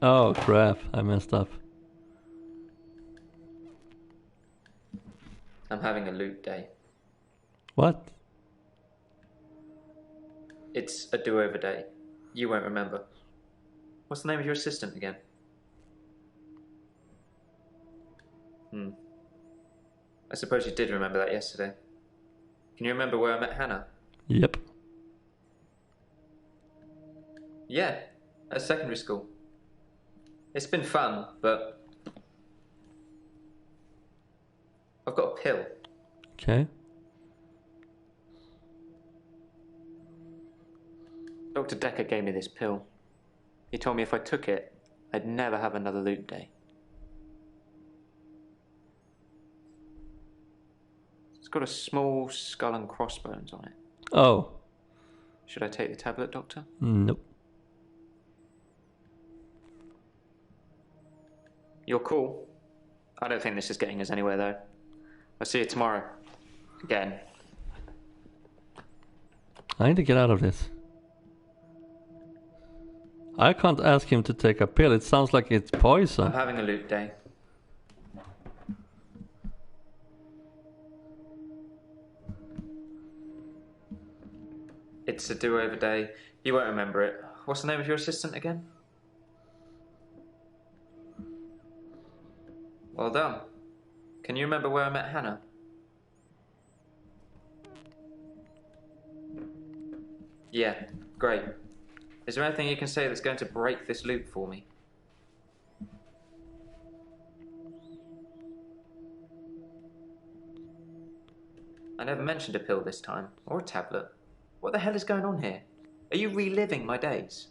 Oh crap, I messed up. I'm having a loop day. What? It's a do-over day. You won't remember. What's the name of your assistant again? I suppose you did remember that yesterday. Can you remember where I met Hannah? Yep. Yeah, at secondary school. It's been fun, but I've got a pill. Okay. Dr. Dekker gave me this pill. He told me if I took it, I'd never have another loot day. It's got a small skull and crossbones on it. Oh. Should I take the tablet, Doctor? Nope. You're cool. I don't think this is getting us anywhere, though. I'll see you tomorrow. Again. I need to get out of this. I can't ask him to take a pill. It sounds like it's poison. I'm having a loot day. It's a do-over day. You won't remember it. What's the name of your assistant again? Well done. Can you remember where I met Hannah? Yeah, great. Is there anything you can say that's going to break this loop for me? I never mentioned a pill this time, or a tablet. What the hell is going on here? Are you reliving my days?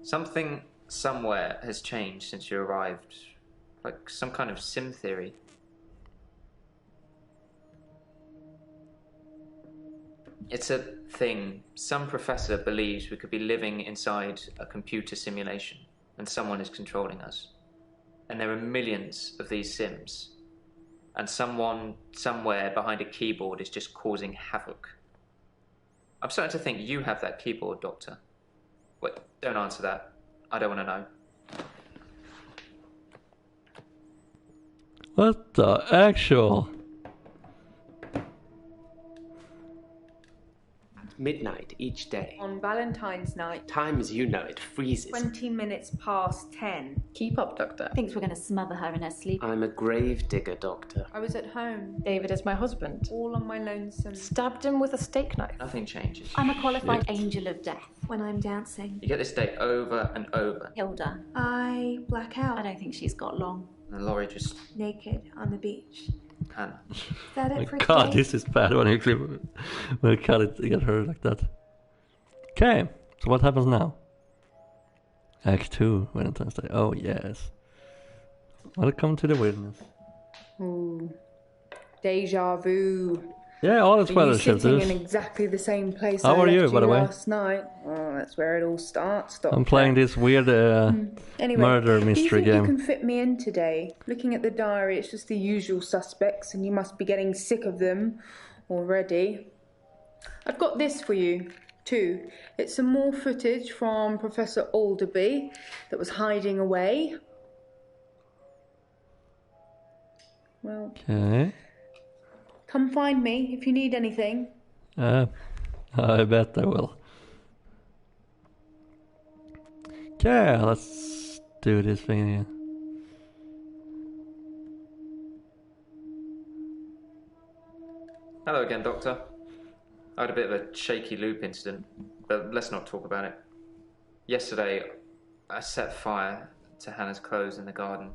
Something somewhere has changed since you arrived. Like some kind of sim theory. It's a thing. Some professor believes we could be living inside a computer simulation and someone is controlling us. And there are millions of these sims. And someone somewhere behind a keyboard is just causing havoc. I'm starting to think you have that keyboard, Doctor. Wait, don't answer that. I don't want to know. What the actual? Midnight each day. On Valentine's night. Time as you know it freezes. 20 minutes past 10. Keep up, Doctor. Thinks we're going to smother her in her sleep. I'm a grave digger, Doctor. I was at home. David is my husband. All on my lonesome. Stabbed him with a steak knife. Nothing changes. I'm a qualified angel of death. When I'm dancing, You get this day over and over. Hilda. I black out. I don't think she's got long. And Laurie just... Naked on the beach. Hannah. Is that My it for God, today? this is bad when you cut it, get her like that. Okay, so what happens now? Act 2, Valentine's Day. Oh yes. Welcome to the wilderness. Ooh. Deja vu. Yeah, all is well, sitting in exactly the same place How I are you, left by the way? last night. Oh, that's where it all starts. I'm playing this weird Anyway, murder do you mystery think you game. can fit me in today? Looking at the diary, it's just the usual suspects, and you must be getting sick of them already. I've got this for you, too. It's some more footage from Professor Alderby that was hiding away. Well, Okay. come find me if you need anything. I bet I will. Okay, let's do this thing again. Hello again, Doctor. I had a bit of a shaky loop incident, but let's not talk about it. Yesterday, I set fire to Hannah's clothes in the garden.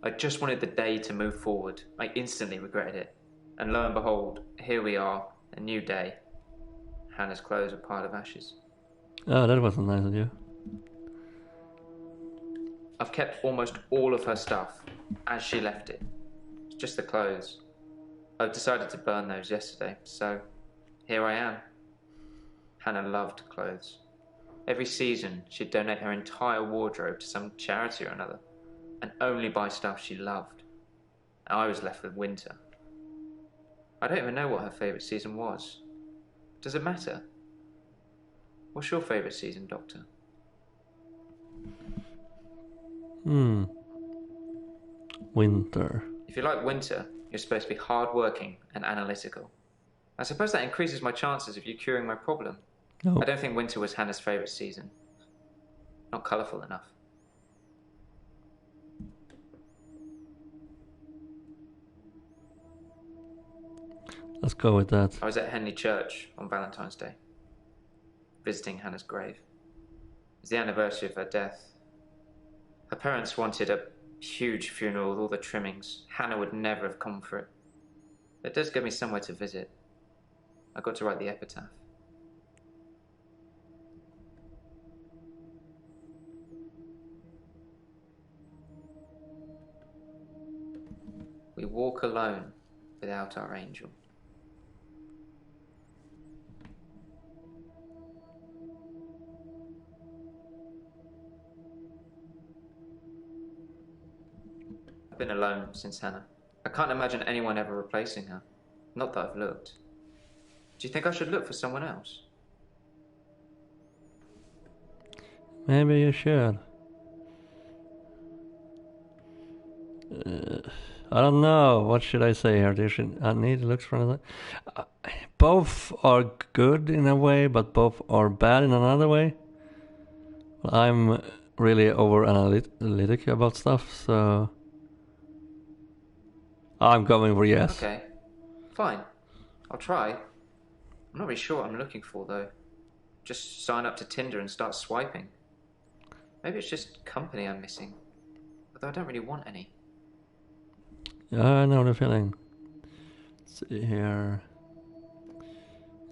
I just wanted the day to move forward. I instantly regretted it. And lo and behold, here we are, a new day. Hannah's clothes are a pile of ashes. Oh, that wasn't nice of you. I've kept almost all of her stuff as she left it. It's just the clothes. I've decided to burn those yesterday, so here I am. Hannah loved clothes. Every season, she'd donate her entire wardrobe to some charity or another, and only buy stuff she loved. I was left with winter. I don't even know what her favourite season was. Does it matter? What's your favourite season, Doctor? Winter. If you like winter, you're supposed to be hard-working and analytical. I suppose that increases my chances of you curing my problem. No. I don't think winter was Hannah's favourite season. Not colourful enough. Let's go with that. I was at Henley Church on Valentine's Day, visiting Hannah's grave. It's the anniversary of her death. Her parents wanted a huge funeral with all the trimmings. Hannah would never have come for it. It does give me somewhere to visit. I got to write the epitaph. We walk alone without our angel. I've been alone since Hannah. I can't imagine anyone ever replacing her. Not that I've looked. Do you think I should look for someone else? Maybe you should. I don't know. What should I say here? I need to look for another. Both are good in a way, but both are bad in another way. I'm really over analytic about stuff, so I'm going for yes. Okay, fine. I'll try. I'm not really sure what I'm looking for, though. Just sign up to Tinder and start swiping. Maybe it's just company I'm missing. Although I don't really want any. Yeah, I know the feeling. Let's see here.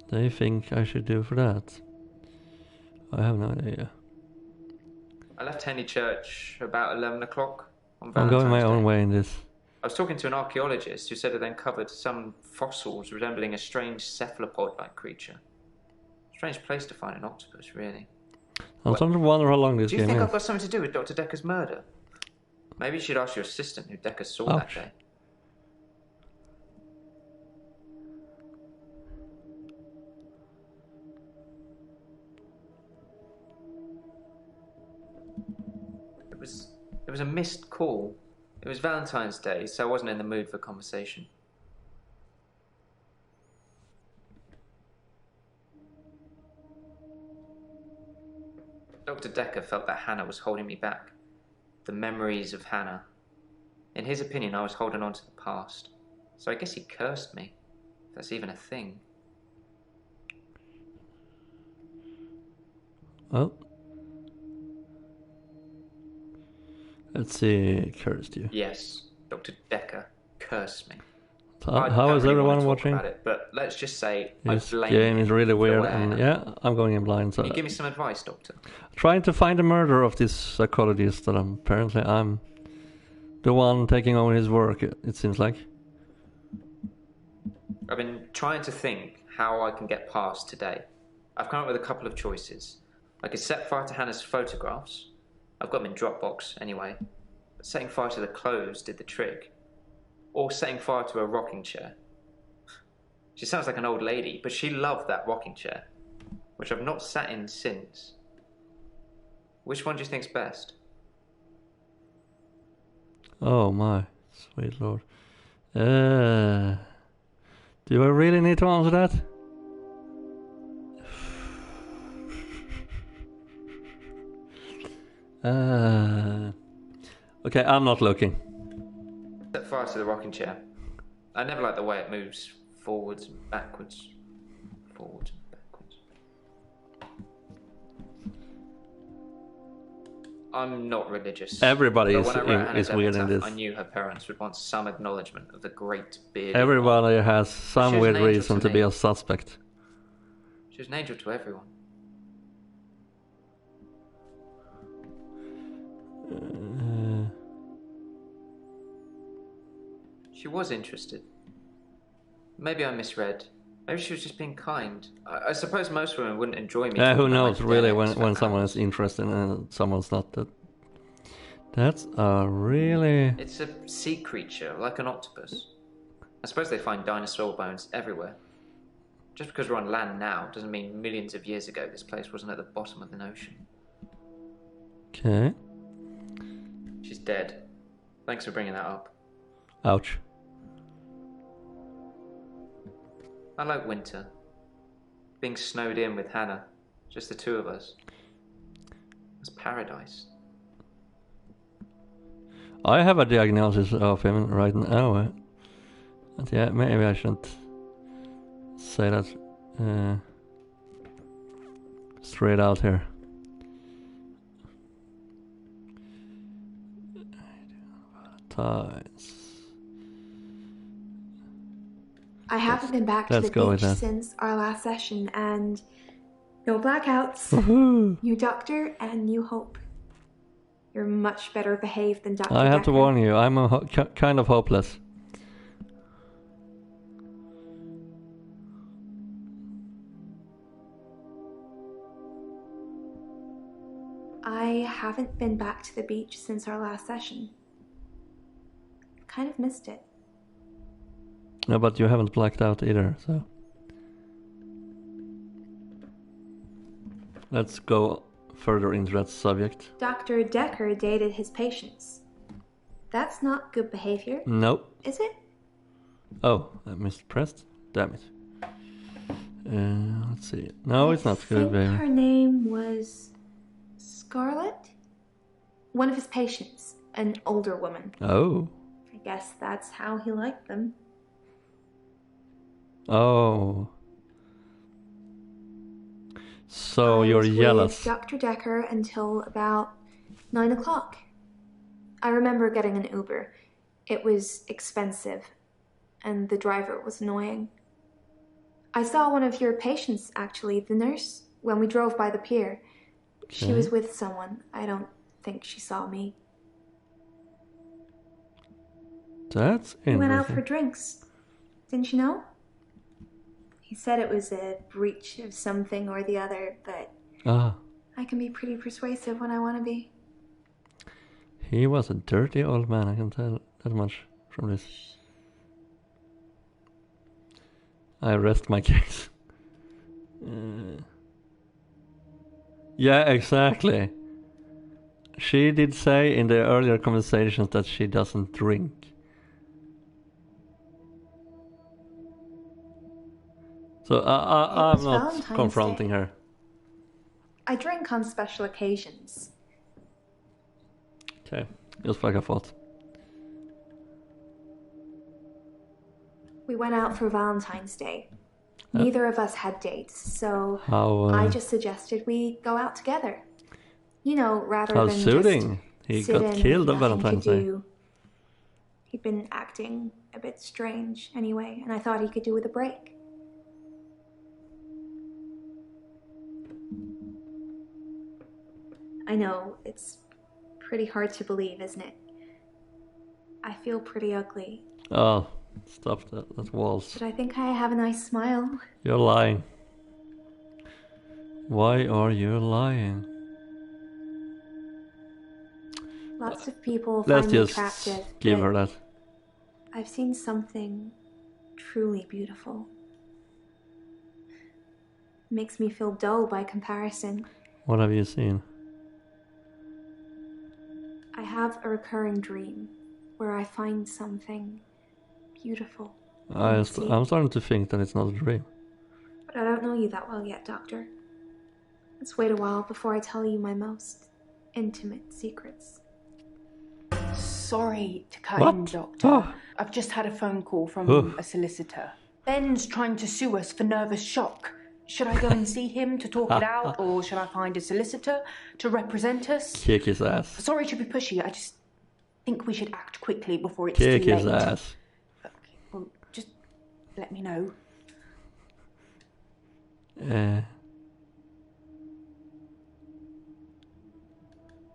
They think I should do for that. I have no idea. I left Henley Church about 11 o'clock on I'm Valentine's going my own Day. way in this. I was talking to an archaeologist who said it uncovered some fossils resembling a strange cephalopod-like creature. Strange place to find an octopus, really. I'm starting to wonder how long this Do you game think is. I've got something to do with Dr. Dekker's murder? Maybe you should ask your assistant who Dekker saw Ouch. that day. It was a missed call. It was Valentine's Day, so I wasn't in the mood for conversation. Dr. Dekker felt that Hannah was holding me back. The memories of Hannah. In his opinion, I was holding on to the past. So I guess he cursed me, if that's even a thing. Well, let's see. Cursed you. Yes, Dr. Dekker cursed me. How is everyone watching? About it, but let's just say This I blame game him is really for weird, what and happened. yeah, I'm going in blind. So Can you give me some advice, Doctor? trying to find the murderer of this psychologist that apparently I'm the one taking over his work. It seems like. I've been trying to think how I can get past today. I've come up with a couple of choices. I could set fire to Hannah's photographs. I've got them in Dropbox anyway. But setting fire to the clothes did the trick. Or setting fire to a rocking chair. She sounds like an old lady, but she loved that rocking chair, which I've not sat in since. Which one do you think's best? Oh my, sweet lord. Do I really need to answer that? Okay, I'm not looking. Set fire to the rocking chair. I never like the way it moves forwards and backwards. Forwards and backwards. I'm not religious. Everybody but is when I wrote Hannah's weird in epitaph, this. I knew her parents would want some acknowledgement of the great beard. Everybody has some She was weird an angel reason to to be me. a suspect. She was an angel to everyone. She was interested. Maybe I misread. Maybe she was just being kind. I suppose most women wouldn't enjoy me. Yeah, who talking about knows my really dead ex when for someone hours. is interested and someone's not. That's a really... It's a sea creature, like an octopus. I suppose they find dinosaur bones everywhere. Just because we're on land now doesn't mean millions of years ago this place wasn't at the bottom of an ocean. Okay. She's dead. Thanks for bringing that up. Ouch. I like winter. Being snowed in with Hannah. Just the two of us. It's paradise. I have a diagnosis of him right now. But yeah, maybe I shouldn't say that straight out here. Ties. I haven't been back to let's the go with beach that. since our last session, and no blackouts. Woohoo! New doctor and new hope. You're much better behaved than Dr. I have to Dekker. warn you, I'm kind of hopeless. I haven't been back to the beach since our last session. Kind of missed it. No, but you haven't blacked out either, so... Let's go further into that subject. Dr. Dekker dated his patients. That's not good behavior, Nope. is it? Oh, I mispressed. Damn it. Let's see. No, it's not good I think her behavior. name was Scarlett? One of his patients, an older woman. Oh. I guess that's how he liked them. Oh. So I you're was jealous. with Dr. Dekker until about 9 o'clock. I remember getting an Uber. It was expensive, and the driver was annoying. I saw one of your patients, actually, the nurse, when we drove by the pier. She Okay. was with someone. I don't think she saw me. That's We went out for interesting. drinks. Didn't you know? He said it was a breach of something or the other, but Ah, I can be pretty persuasive when I want to be. he was a dirty old man, I can tell that much from this. I rest my case. Yeah, exactly. She did say in the earlier conversations that she doesn't drink. So I'm was not Valentine's confronting Day. her. I drink on special occasions. Okay, just like I thought. We went out for Valentine's Day. Neither of us had dates, so How I just suggested we go out together. You know, rather how than soothing. just He sit got in killed with on nothing to Valentine's Day. do. He'd been acting a bit strange anyway, and I thought he could do with a break. I know, it's pretty hard to believe, isn't it? I feel pretty ugly, Oh, stop that. That walls. but I think I have a nice smile. You're lying. Why are you lying? Lots of people Let's find me just attractive, give but her that. I've seen something truly beautiful. Makes me feel dull by comparison. What have you seen? I have a recurring dream where I find something beautiful. I'm See? starting to think that it's not a dream. But I don't know you that well yet, Doctor. Let's wait a while before I tell you my most intimate secrets. Sorry to cut What? in, Doctor. Oh. I've just had a phone call from Oof. a solicitor. Ben's trying to sue us for nervous shock. Should I go and see him to talk it out, or should I find a solicitor to represent us? Kick his ass. Sorry to be pushy, I just think we should act quickly before it's Kick too his late. ass. Okay, well, just let me know.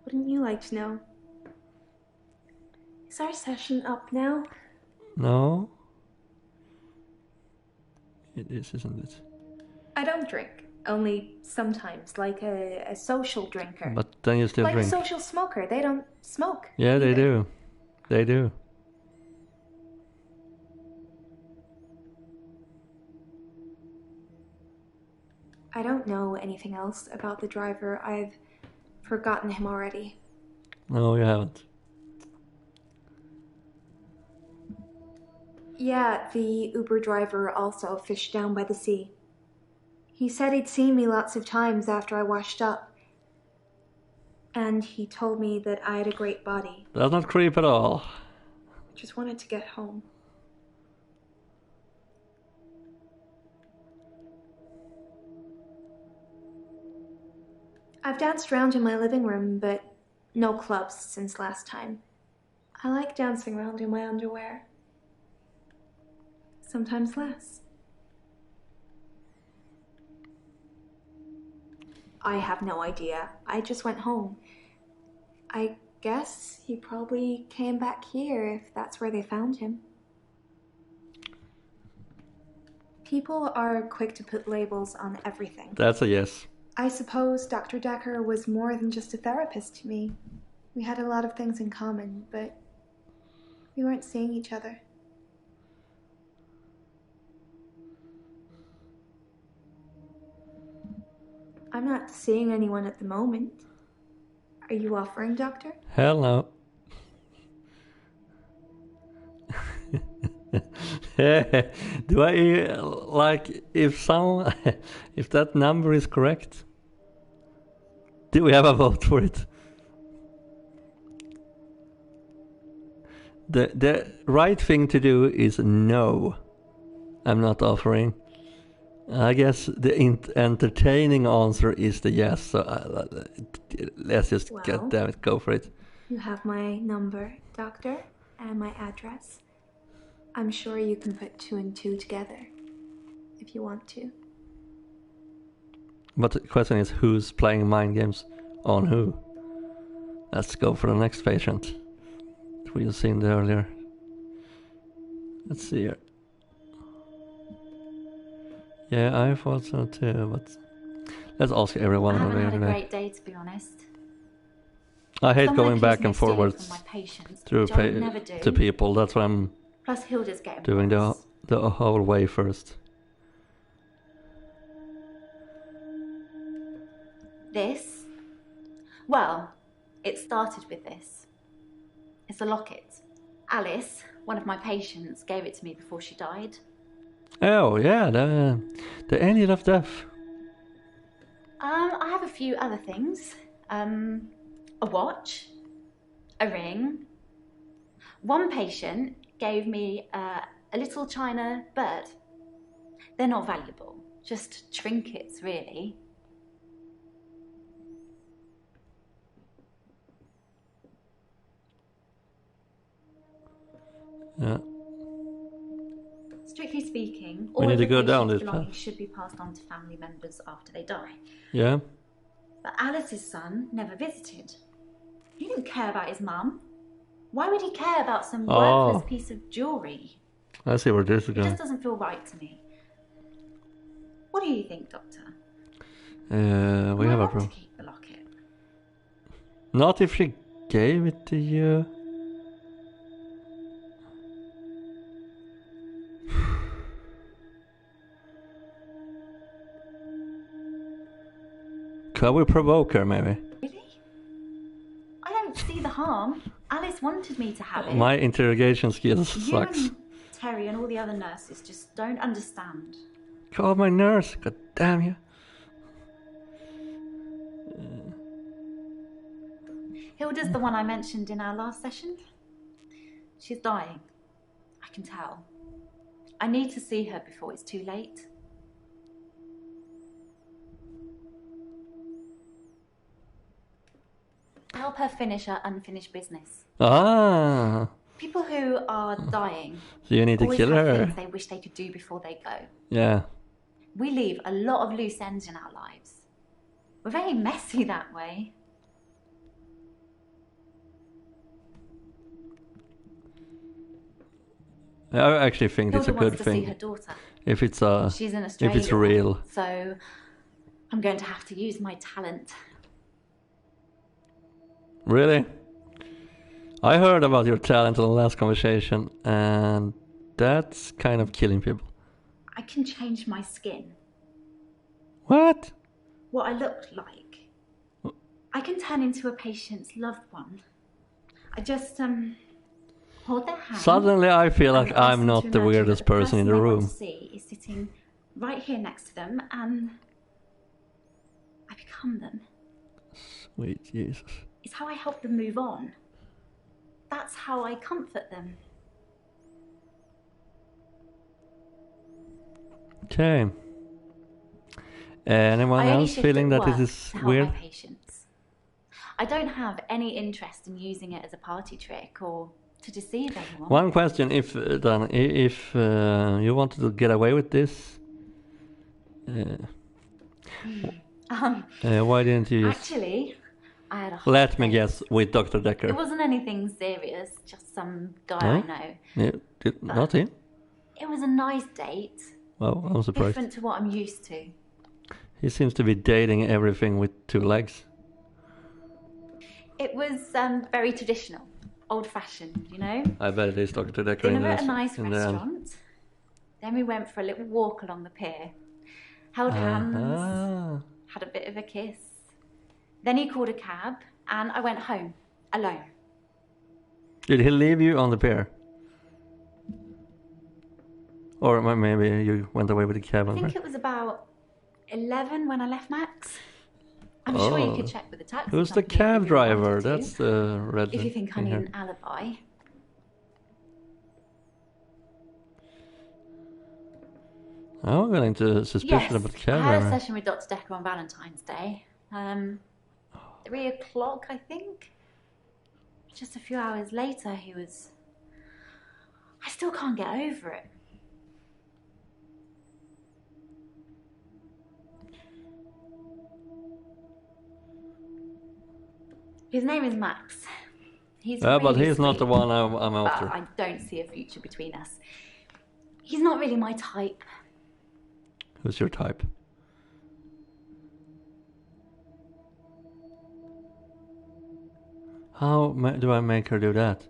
Wouldn't you like to know? Is our session up now? No. It is, isn't it? I don't drink. Only sometimes, like a social drinker. But then you still like drink. a social smoker. They don't smoke. Yeah, they either. do. They do. I don't know anything else about the driver. I've forgotten him already. No, you haven't. Yeah, the Uber driver also fished down by the sea. He said he'd seen me lots of times after I washed up. And he told me that I had a great body. That's not creep at all. Just wanted to get home. I've danced around in my living room, but no clubs since last time. I like dancing around in my underwear. Sometimes less. I have no idea. I just went home. I guess he probably came back here if that's where they found him. People are quick to put labels on everything. That's a yes. I suppose Dr. Dekker was more than just a therapist to me. We had a lot of things in common, but we weren't seeing each other. I'm not seeing anyone at the moment. Are you offering, Doctor? Hell no. Do I like if that number is correct? Do we have a vote for it? The right thing to do is no. I'm not offering. I guess the entertaining answer is the yes. So let's just go for it. You have my number, Doctor, and my address. I'm sure you can put 2 and 2 together, if you want to. But the question is, who's playing mind games on who? Let's go for the next patient. We've seen it earlier. Let's see here. Yeah, I thought so too, but let's ask everyone. I haven't had a great day, to be honest. I hate Someone going back and accused me of forwards stealing from my patients, through which I would never do. to people. That's why I'm Plus, Hilda's getting doing worse. the whole way first. This? Well, it started with this. It's a locket. Alice, one of my patients, gave it to me before she died. Oh yeah, the angel of death. I have a few other things. A watch, a ring. One patient gave me a little china bird. They're not valuable, just trinkets, really. Yeah. Strictly speaking, We all need of to the go down patient's this belongings path. should be passed on to family members after they die. Yeah. But Alice's son never visited. He didn't care about his mum. Why would he care about some worthless piece of jewellery? I see where this is It going. just doesn't feel right to me. What do you think, Doctor? We Am I have a allowed to problem. keep the locket? Not if she gave it to you. Could we provoke her, maybe? Really? I don't see the harm. Alice wanted me to have it. My interrogation skills You sucks. and Terry and all the other nurses just don't understand. Call my nurse. God damn you. Hilda's the one I mentioned in our last session. She's dying. I can tell. I need to see her before it's too late. Help her finish her unfinished business. Ah. People who are dying So you need to always kill have her. things they wish they could do before they go. Yeah. We leave a lot of loose ends in our lives. We're very messy that way. I actually think Hilda it's a wants good to see thing. her daughter. If it's She's in if Australia, it's real. so I'm going to have to use my talent. Really? I heard about your talent in the last conversation, and that's kind of killing people. I can change my skin. What? What I look like. I can turn into a patient's loved one. I just hold their hand. Suddenly I feel and like ask I'm them not to the imagine weirdest that the person in the they want room. to see is sitting right here next to them, and I become them. Sweet Jesus. It's how I help them move on. That's how I comfort them. Okay. Anyone I only else shift feeling at that this work is to help weird? my patients. I don't have any interest in using it as a party trick or to deceive everyone. One question: if you wanted to get away with this, why didn't you just... Actually, I had a hot Let me date. guess, with Dr. Dekker. It wasn't anything serious, just some guy No? I know. Yeah, not him? It was a nice date. Well, I'm surprised. Different to what I'm used to. He seems to be dating everything with 2 legs. It was very traditional, old-fashioned, you know? I bet it is Dr. Dekker Dinner at a nice in the end. restaurant. Then we went for a little walk along the pier. Held hands, had a bit of a kiss. Then he called a cab, and I went home, alone. Did he leave you on the pier? Or maybe you went away with the cab? I think it was about 11 when I left Max. I'm sure you could check with the taxi Who's the company if cab you driver? wanted to. That's the red... If you think I need here. an alibi. I'm getting to suspicion Yes, about the cab I had a driver. session with Dr. Dekker on Valentine's Day. 3 o'clock, I think. Just a few hours later, he was... I still can't get over it. His name is Max. He's Yeah, but really he's not sweet, the one I'm but after. I don't see a future between us. He's not really my type. Who's your type? How do I make her do that?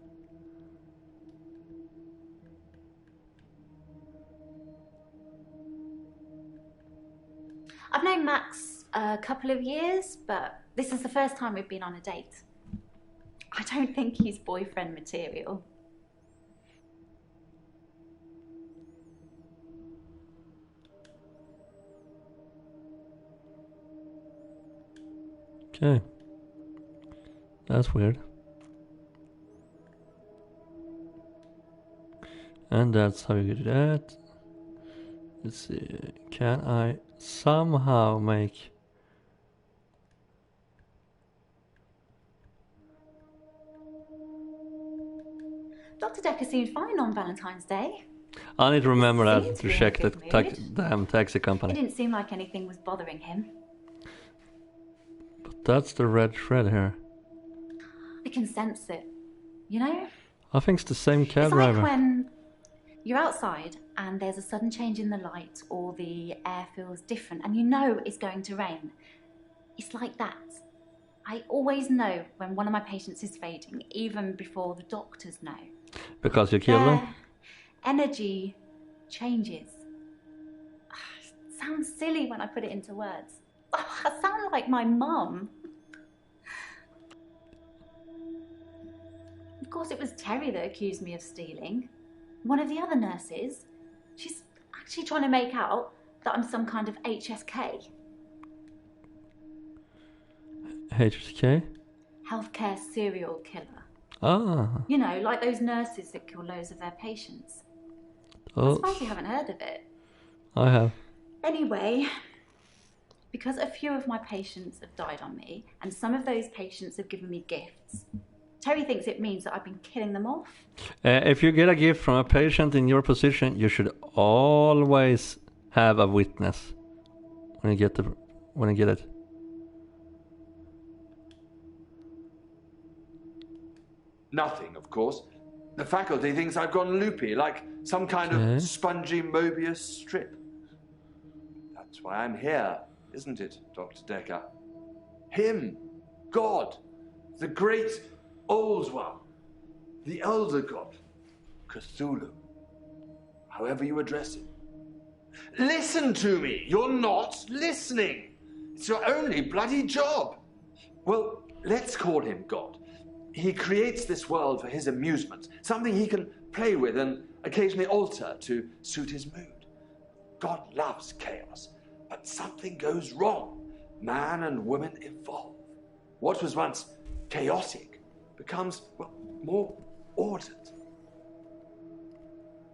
I've known Max a couple of years, but this is the first time we've been on a date. I don't think he's boyfriend material. Okay. That's weird. And that's how you do that. Let's see. Can I somehow make... Dr. Dekker seemed fine on Valentine's Day. I need to remember Seemed that to to be in check a the good mood. damn taxi It company. didn't seem like anything was bothering him. But that's the red thread here. I can sense it, you know? I think it's the same cab It's driver. like when you're outside and there's a sudden change in the light or the air feels different and you know it's going to rain. It's like that. I always know when one of my patients is fading, even before the doctors know. Because you killed them? Their energy changes. It sounds silly when I put it into words. I sound like my mum. Of course, it was Terry that accused me of stealing. One of the other nurses. She's actually trying to make out that I'm some kind of HSK. HSK? Healthcare serial killer. Ah. You know, like those nurses that kill loads of their patients. I Oh, suppose you haven't heard of it. I have. Anyway, because a few of my patients have died on me, and some of those patients have given me gifts, Terry thinks it means that I've been killing them off. If you get a gift from a patient in your position, you should always have a witness when you get it. Nothing, of course. The faculty thinks I've gone loopy, like some kind of spongy Mobius strip. That's why I'm here, isn't it, Dr. Dekker? Him, God, the great old one, the elder god, Cthulhu, however you address him. Listen to me! You're not listening! It's your only bloody job! Well, let's call him God. He creates this world for his amusement, something he can play with and occasionally alter to suit his mood. God loves chaos, but something goes wrong. Man and woman evolve. What was once chaotic becomes, well, more ordered.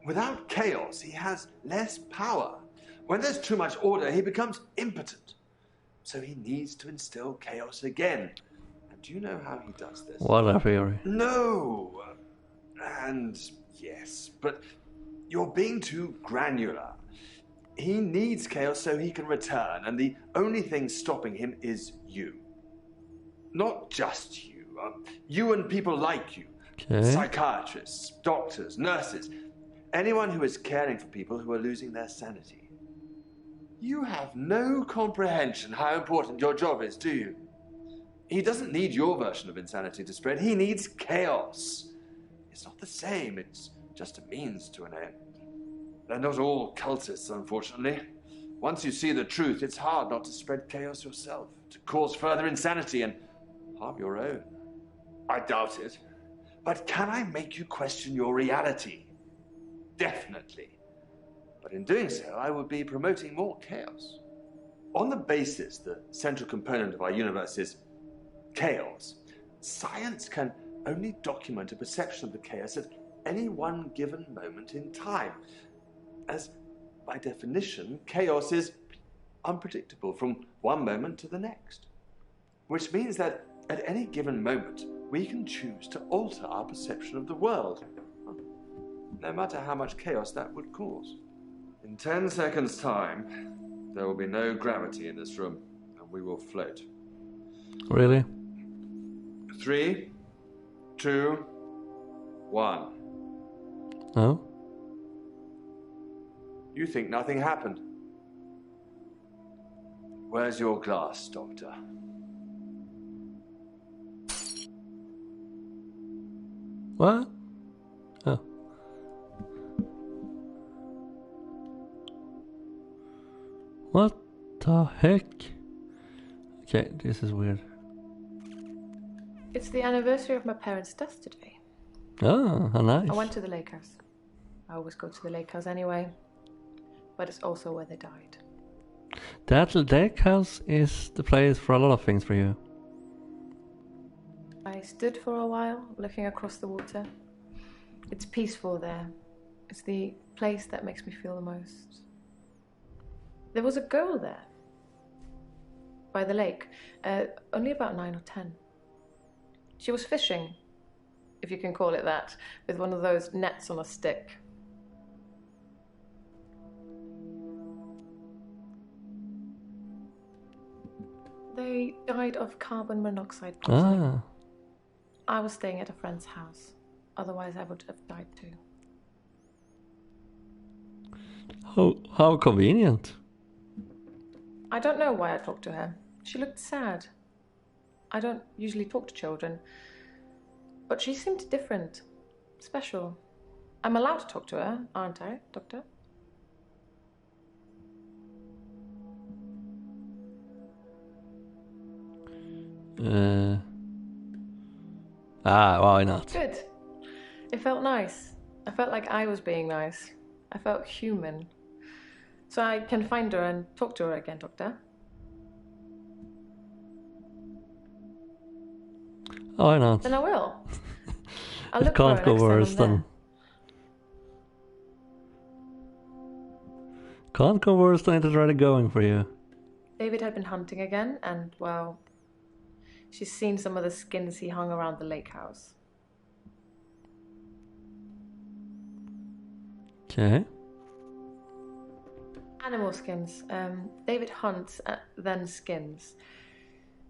Without chaos, he has less power. When there's too much order, he becomes impotent. So he needs to instill chaos again. And do you know how he does this? What a theory. No. And yes, but you're being too granular. He needs chaos so he can return, and the only thing stopping him is you. Not just you. You and people like you. Okay. Psychiatrists, doctors, nurses. Anyone who is caring for people who are losing their sanity. You have no comprehension how important your job is, do you? He doesn't need your version of insanity to spread. He needs chaos. It's not the same. It's just a means to an end. They're not all cultists, unfortunately. Once you see the truth, it's hard not to spread chaos yourself, to cause further insanity and harm your own. I doubt it. But can I make you question your reality? Definitely. But in doing so, I would be promoting more chaos. On the basis the central component of our universe is chaos, science can only document a perception of the chaos at any one given moment in time. As, by definition, chaos is unpredictable from one moment to the next. Which means that at any given moment, we can choose to alter our perception of the world, no matter how much chaos that would cause. In 10 seconds' time, there will be no gravity in this room, and we will float. Really? 3, 2, 1. No? You think nothing happened. Where's your glass, Doctor? What? Oh. What the heck? Okay, this is weird. It's the anniversary of my parents' death today. Oh, how nice. I went to the lake house. I always go to the lake house anyway. But it's also where they died. That lake house is the place for a lot of things for you. I stood for a while, looking across the water. It's peaceful there. It's the place that makes me feel the most. There was a girl there, by the lake, only about 9 or 10. She was fishing, if you can call it that, with one of those nets on a stick. They died of carbon monoxide poisoning. Ah. I was staying at a friend's house. Otherwise, I would have died too. How convenient. I don't know why I talked to her. She looked sad. I don't usually talk to children. But she seemed different. Special. I'm allowed to talk to her, aren't I, Doctor? Why not? Good. It felt nice. I felt like I was being nice. I felt human. So I can find her and talk to her again, Doctor. Why not? Then I will. I'll It look for her can't go next time I'm worse there. than... Can't go worse than it is already going for you. David had been hunting again, and, well, she's seen some of the skins he hung around the lake house. Okay. Animal skins. David hunts, then skins.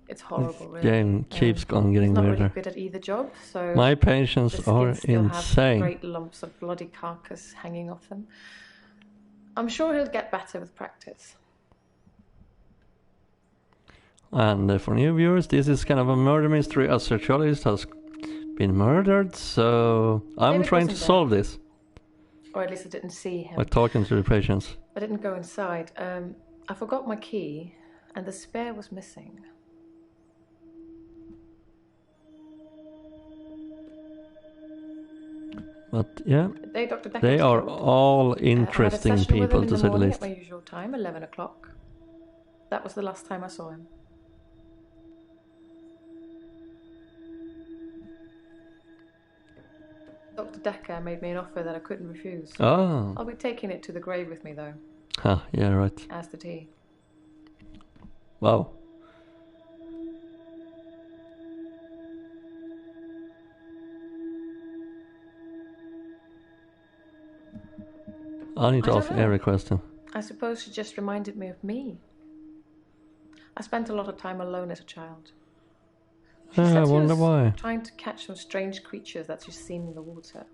It's horrible, really. Game keeps on getting he's not weirder. really good at either job, so My patients the are skins still have insane. great lumps of bloody carcass hanging off them. I'm sure he'll get better with practice. And for new viewers, this is kind of a murder mystery. A sexualist has been murdered, so I'm David trying to wasn't there. solve this Or at least I didn't see him. by talking to the patients. I didn't go inside. I forgot my key, and the spare was missing. But yeah, Dr. Dekker they was are killed. all I had a interesting session with people, him to in say the the morning least. at my usual time, 11 o'clock. That was the last time I saw him. Dr. Dekker made me an offer that I couldn't refuse. Oh. I'll be taking it to the grave with me, though, Ah, yeah, right. as the tea. Wow. I need to ask every question. I suppose she just reminded me of me. I spent a lot of time alone as a child. She said I she wonder was why. trying to catch some strange creatures that she's seen in the water.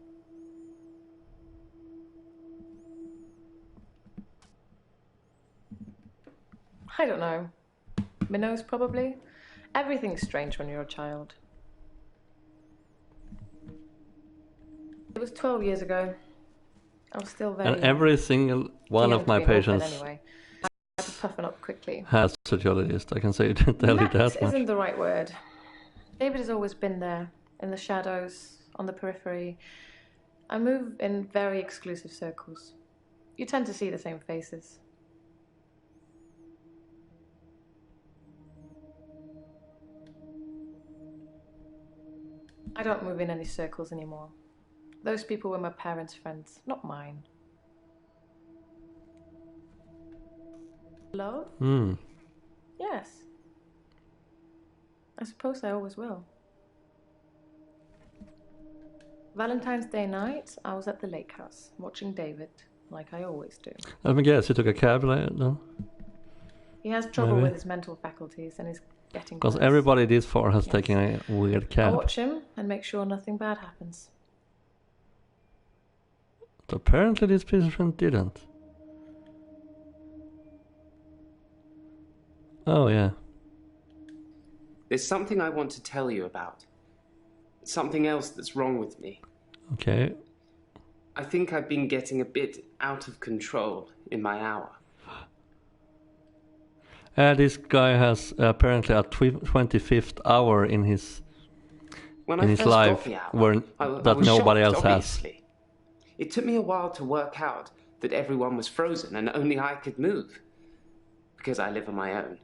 I don't know. Minnows, probably. Everything's strange when you're a child. It was 12 years ago. I was still very And every single one of my patients anyway. I had to toughen up quickly. has a sociologist. I can say tell you that much. Isn't the right word. David has always been there, in the shadows, on the periphery. I move in very exclusive circles. You tend to see the same faces. I don't move in any circles anymore. Those people were my parents' friends, not mine. Love? Yes. I suppose I always will. Valentine's Day night, I was at the lake house, watching David, like I always do. Let me guess, you took a cab then? He has trouble with his mental faculties and is getting Because worse. everybody this far has taken a weird cab. I watch him and make sure nothing bad happens. But apparently this patient didn't. Oh yeah. There's something I want to tell you about. Something else that's wrong with me. Okay. I think I've been getting a bit out of control in my hour. This guy has apparently a 25th hour in his life where that nobody else obviously. has. It took me a while to work out that everyone was frozen and only I could move. Because I live on my own.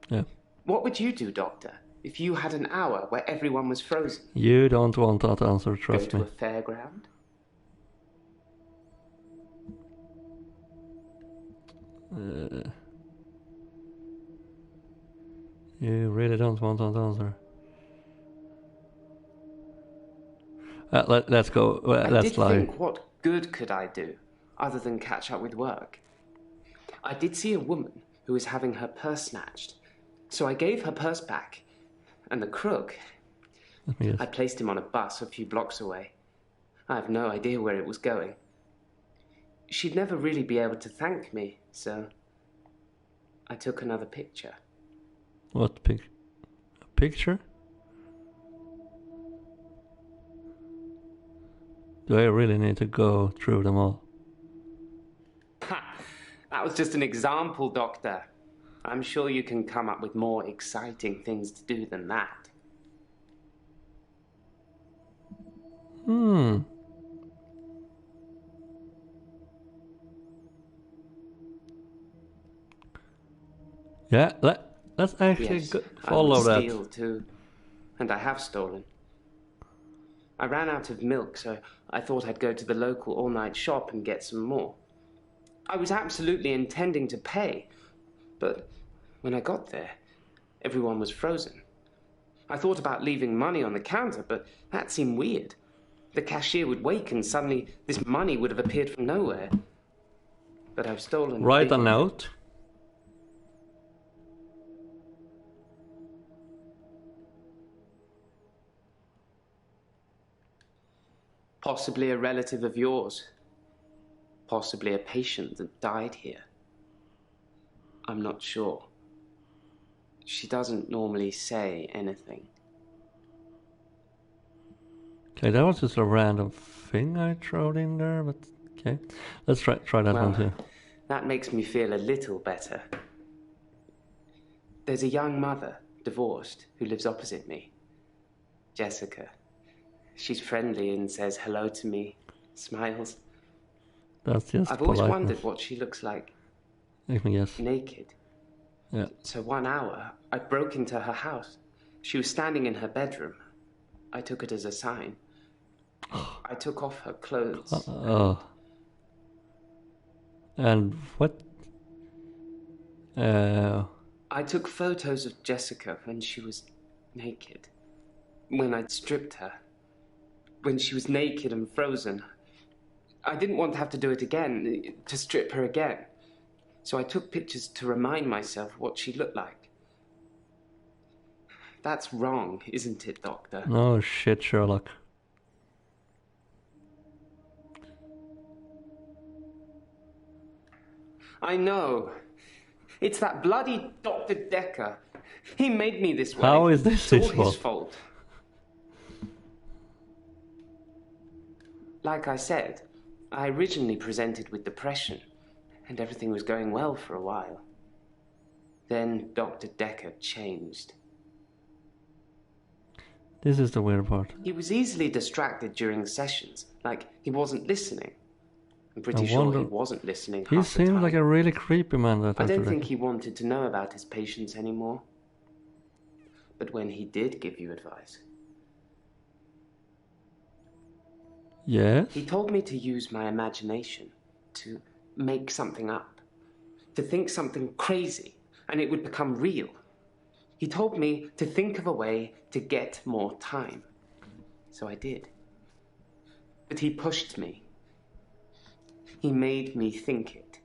Yeah. What would you do, Doctor, if you had an hour where everyone was frozen? You don't want that answer, trust me. Go to a fairground? You really don't want that answer. Let's go. Let's lie. I did think, what good could I do, other than catch up with work? I did see a woman who was having her purse snatched, so I gave her purse back, and the crook, I placed him on a bus a few blocks away. I have no idea where it was going. She'd never really be able to thank me, so I took another picture. What a picture? Do I really need to go through them all? Ha! That was just an example, Doctor. I'm sure you can come up with more exciting things to do than that. Yeah, let's actually Yes, follow I would that. steal too, and I have stolen. I ran out of milk, so I thought I'd go to the local all-night shop and get some more. I was absolutely intending to pay, but when I got there, everyone was frozen. I thought about leaving money on the counter, but that seemed weird. The cashier would wake and suddenly this money would have appeared from nowhere. But I've stolen... Write a note. Possibly a relative of yours. Possibly a patient that died here. I'm not sure. She doesn't normally say anything. Okay, that was just a random thing I threw in there, but okay. Let's try that one too. That makes me feel a little better. There's a young mother, divorced, who lives opposite me. Jessica. She's friendly and says hello to me, smiles. That's just I've always politeness. wondered what she looks like. Let me guess. Naked. Yeah. So 1 hour, I broke into her house. She was standing in her bedroom. I took it as a sign. I took off her clothes. And what? I took photos of Jessica when she was naked. When I'd stripped her. When she was naked and frozen. I didn't want to have to do it again, to strip her again. So I took pictures to remind myself what she looked like. That's wrong, isn't it, Doctor? No shit, Sherlock. I know. It's that bloody Dr. Dekker. He made me this way. How is this it's his all fault? his fault. Like I said, I originally presented with depression, and everything was going well for a while. Then Dr. Dekker changed. This is the weird part. He was easily distracted during sessions, like he wasn't listening. I'm pretty I sure wonder- he wasn't listening He half the seems time. like a really creepy man. That I don't Dr. think Dekker. he wanted to know about his patients anymore. But when he did give you advice, Yes? he told me to use my imagination, to make something up, to think something crazy, and it would become real. He told me to think of a way to get more time. So I did. But he pushed me. He made me think it.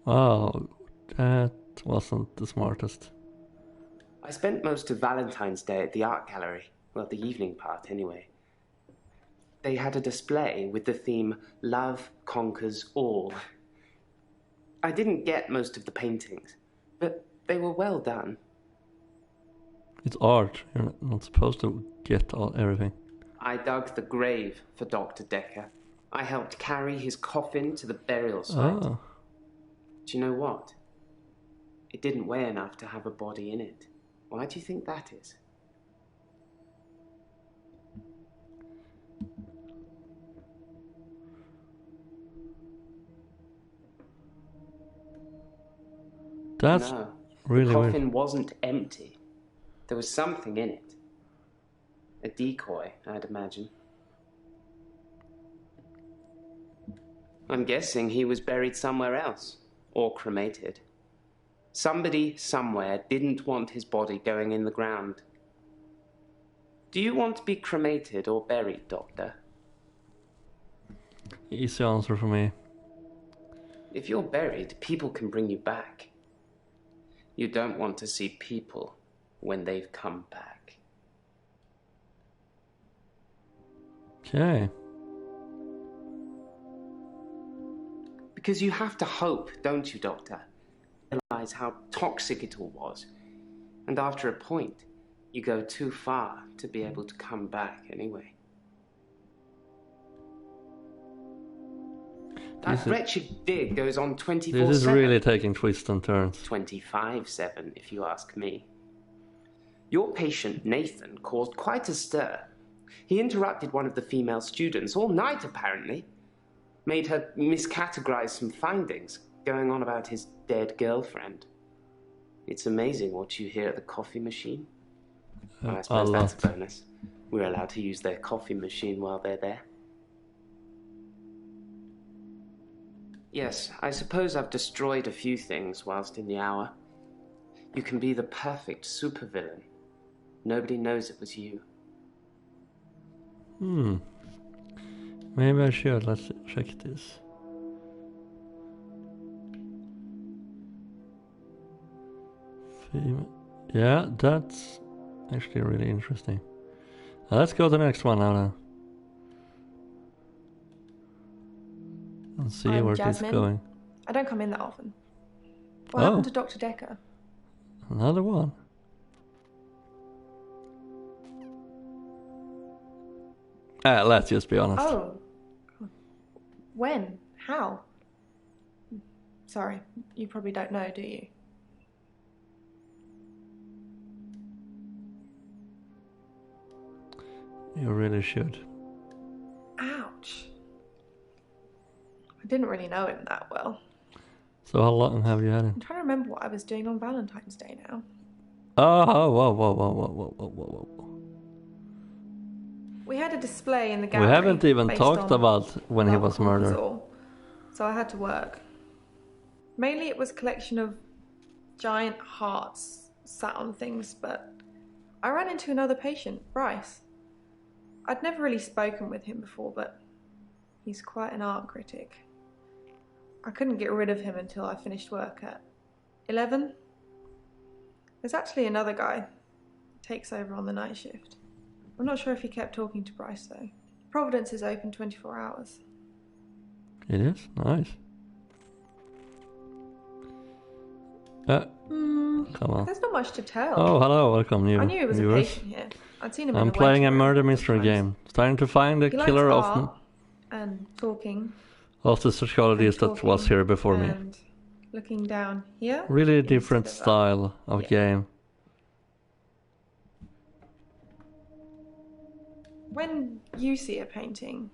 Wow, that wasn't the smartest. I spent most of Valentine's Day at the art gallery. Well, the evening part, anyway. They had a display with the theme, Love Conquers All. I didn't get most of the paintings, but they were well done. It's art. You're not supposed to get everything. I dug the grave for Dr. Dekker. I helped carry his coffin to the burial site. Oh. Do you know what? It didn't weigh enough to have a body in it. Why do you think that is? That's No, really the weird. coffin wasn't empty. There was something in it. A decoy, I'd imagine. I'm guessing he was buried somewhere else, or cremated. Somebody somewhere didn't want his body going in the ground. Do you want to be cremated or buried, Doctor? Easy answer for me. If you're buried, people can bring you back. You don't want to see people when they've come back. Okay. Because you have to hope, don't you, Doctor? Realize how toxic it all was. And after a point, you go too far to be able to come back anyway. That wretched dig goes on 24/7. This is really taking twists and turns. 25/7, if you ask me. Your patient, Nathan, caused quite a stir. He interrupted one of the female students all night, apparently. Made her miscategorize some findings, going on about his dead girlfriend. It's amazing what you hear at the coffee machine. Well, I suppose that's a bonus. We're allowed to use their coffee machine while they're there. Yes, I suppose I've destroyed a few things whilst in the hour. You can be the perfect supervillain. Nobody knows it was you. Maybe I should. Let's check this. Yeah, that's actually really interesting. Let's go to the next one now then. And see I'm where Jasmine. it's going. I don't come in that often. What Oh. happened to Dr. Dekker? Another one. Let's just be honest. Oh. When? How? Sorry, you probably don't know, do you? You really should. Ouch. I didn't really know him that well. So how long have you had I'm him? trying to remember what I was doing on Valentine's Day now. Oh, whoa. We had a display in the We gallery. haven't even based talked on about when he Love was Conquers murdered. All, so I had to work. Mainly it was a collection of giant hearts sat on things, but I ran into another patient, Bryce. I'd never really spoken with him before, but He's quite an art critic. I couldn't get rid of him until I finished work at 11. There's actually another guy who takes over on the night shift. I'm not sure if he kept talking to Bryce though. Providence is open 24 hours. It is? Nice. Come on. There's not much to tell. Oh, hello, welcome new I knew it was viewers. a patient here. I'd seen him in I'm the playing a waiting murder room mystery sometimes. game. Trying to find the He likes killer art and talking. of the psychologist that was here before me. And looking down here. Really different style of game. When you see a painting,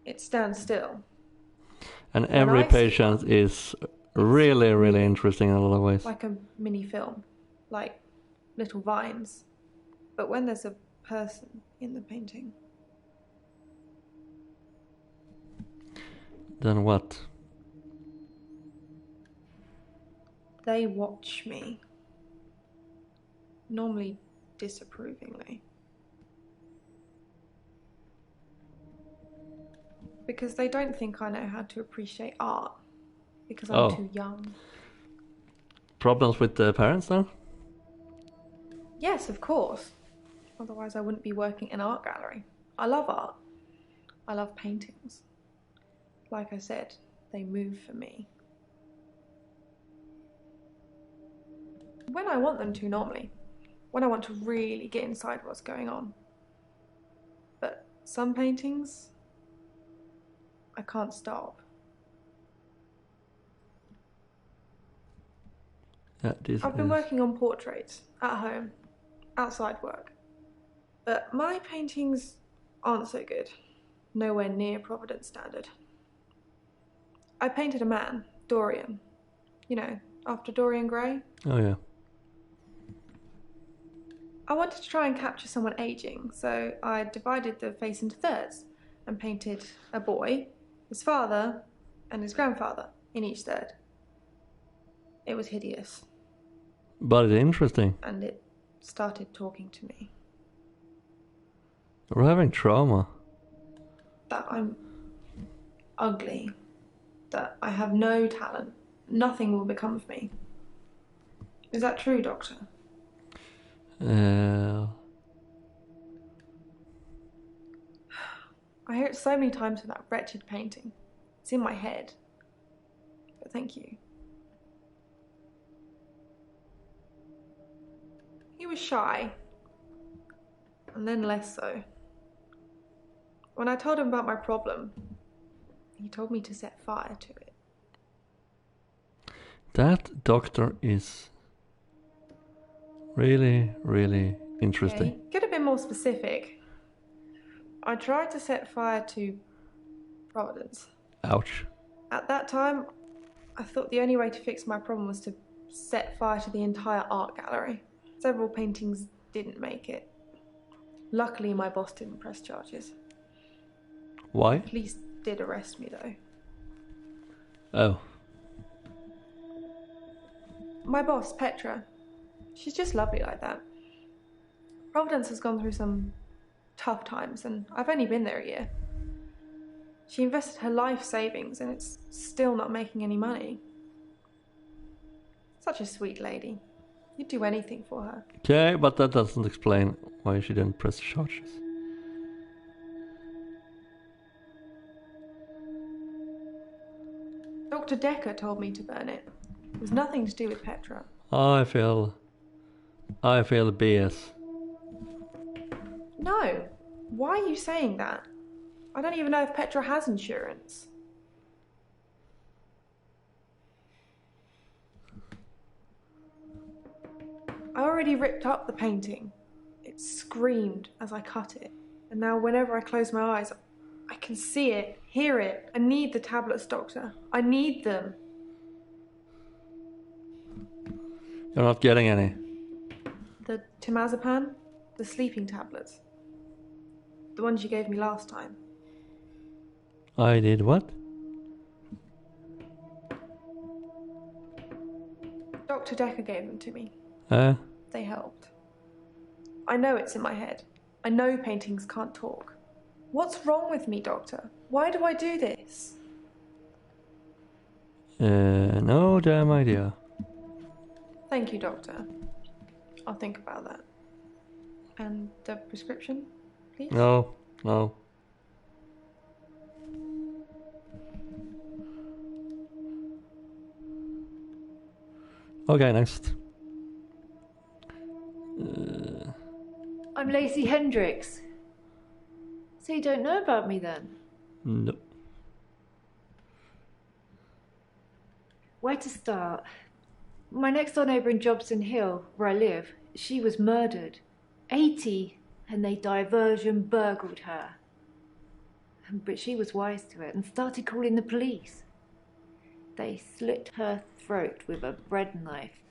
it stands still. And every patient is really, really interesting in a lot of ways. Like a mini film, like little vines. But when there's a person in the painting, Then what? they watch me. Normally disapprovingly. Because they don't think I know how to appreciate art. Because I'm too young. Problems with the parents then? Yes, of course. Otherwise I wouldn't be working in an art gallery. I love art. I love paintings. Like I said, they move for me. When I want them to, normally. When I want to really get inside what's going on. But some paintings, I can't stop. Yeah, I've been working on portraits, at home, outside work. But my paintings aren't so good. Nowhere near Providence standard. I painted a man, Dorian. You know, after Dorian Gray. Oh yeah. I wanted to try and capture someone aging, so I divided the face into thirds and painted a boy, his father, and his grandfather in each third. It was hideous. But it's interesting. And it started talking to me. We're having trauma. That I'm ugly. That I have no talent. Nothing will become of me. Is that true, Doctor? I hear it so many times from that wretched painting. It's in my head. But thank you. He was shy. And then less so. When I told him about my problem, he told me to set fire to it. That doctor is really, really interesting. Okay. Could have been more specific. I tried to set fire to Providence. Ouch. At that time, I thought the only way to fix my problem was to set fire to the entire art gallery. Several paintings didn't make it. Luckily, my boss didn't press charges. Why? The police did arrest me, though. Oh. My boss, Petra, she's just lovely like that. Providence has gone through some tough times, and I've only been there a year. She invested her life savings, and it's still not making any money. Such a sweet lady. You'd do anything for her. Okay, but that doesn't explain why she didn't press charges. Dr. Dekker told me to burn it. It was nothing to do with Petra. I feel BS. No. Why are you saying that? I don't even know if Petra has insurance. I already ripped up the painting. It screamed as I cut it. And now whenever I close my eyes, I can see it, hear it. I need the tablets, Doctor. I need them. You're not getting any. The temazepam? The sleeping tablets. The ones you gave me last time. I did what? Dr. Dekker gave them to me. They helped. I know it's in my head. I know paintings can't talk. What's wrong with me, Doctor? Why do I do this? No damn idea. Thank you, Doctor. I'll think about that. And the prescription, please? No. Okay, next. I'm Lacey Hendricks. So you don't know about me then? No. Where to start? My next door neighbour in Jobson Hill, where I live, she was murdered. 80, and they diversion burgled her. But she was wise to it and started calling the police. They slit her throat with a bread knife.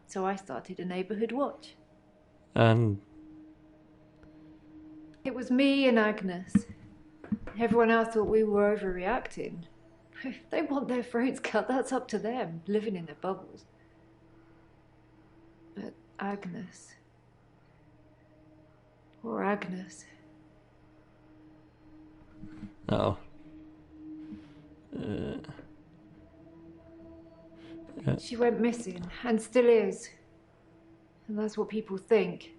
So I started a neighbourhood watch. And it was me and Agnes. Everyone else thought we were overreacting. If they want their throats cut, that's up to them, living in their bubbles. But Agnes... Poor Agnes. no. She went missing, and still is. And that's what people think.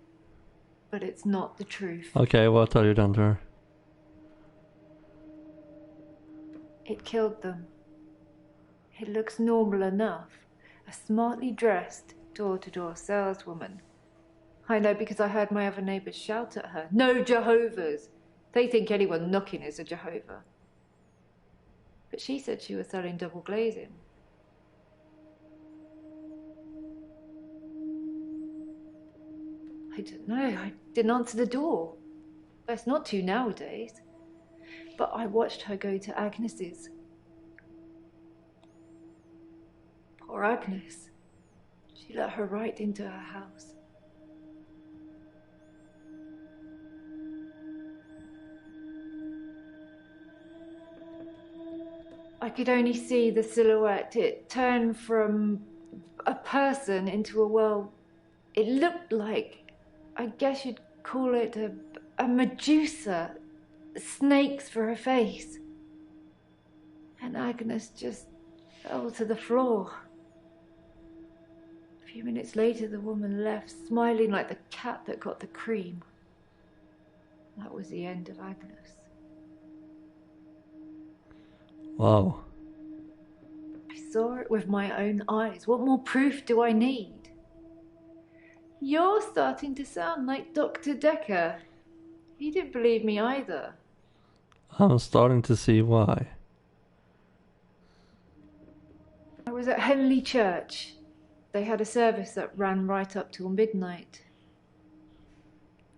But it's not the truth. Okay, what have you done to her? It killed them. It looks normal enough. A smartly dressed, door-to-door saleswoman. I know because I heard my other neighbours shout at her. No Jehovah's! They think anyone knocking is a Jehovah. But she said she was selling double glazing. I don't know. I didn't answer the door. Best not to nowadays. But I watched her go to Agnes's. Poor Agnes. She let her right into her house. I could only see the silhouette. It turned from a person into a, well, it looked like, I guess you'd call it a Medusa. Snakes for her face. And Agnes just fell to the floor. A few minutes later, the woman left, smiling like the cat that got the cream. That was the end of Agnes. Wow. I saw it with my own eyes. What more proof do I need? You're starting to sound like Dr. Dekker. He didn't believe me either. I'm starting to see why. I was at Henley Church. They had a service that ran right up till midnight.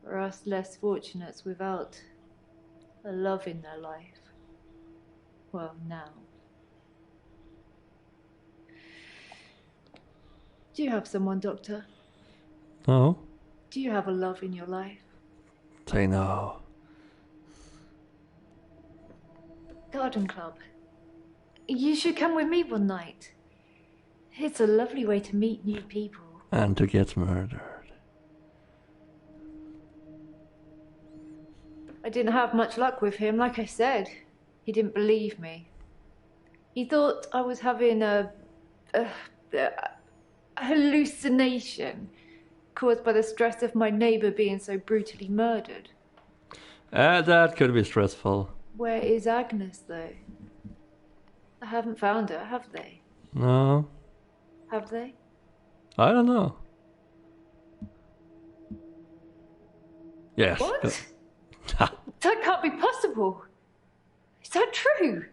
For us less fortunates without a love in their life. Well, now. Do you have someone, Doctor? No? Do you have a love in your life? Say no. Garden club. You should come with me one night. It's a lovely way to meet new people. And to get murdered. I didn't have much luck with him, like I said. He didn't believe me. He thought I was having a hallucination caused by the stress of my neighbour being so brutally murdered. That could be stressful. Where is Agnes, though? I haven't found her, have they? No. Have they? I don't know. Yes. What? That can't be possible. Is that true?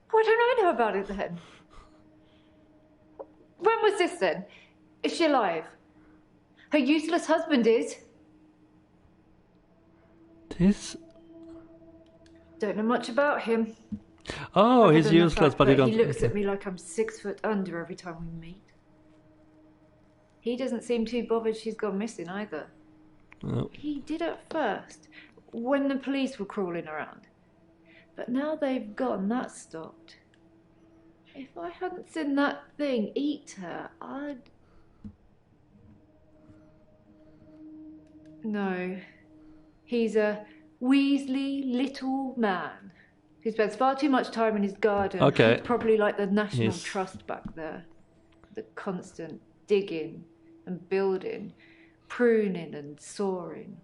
Why don't I know about it then? When was this then? Is she alive? Her useless husband is? This... Don't know much about him. Oh, Other he's than the useless, fact but he that don't... He looks at me like I'm 6 foot under every time we meet. He doesn't seem too bothered she's gone missing either. No. He did at first, when the police were crawling around. But now they've gone, that's stopped. If I hadn't seen that thing eat her, I'd... No. He's a weaselly little man who spends far too much time in his garden. Okay. It's probably like the National He's- Trust back there. The constant digging and building, pruning and sawing.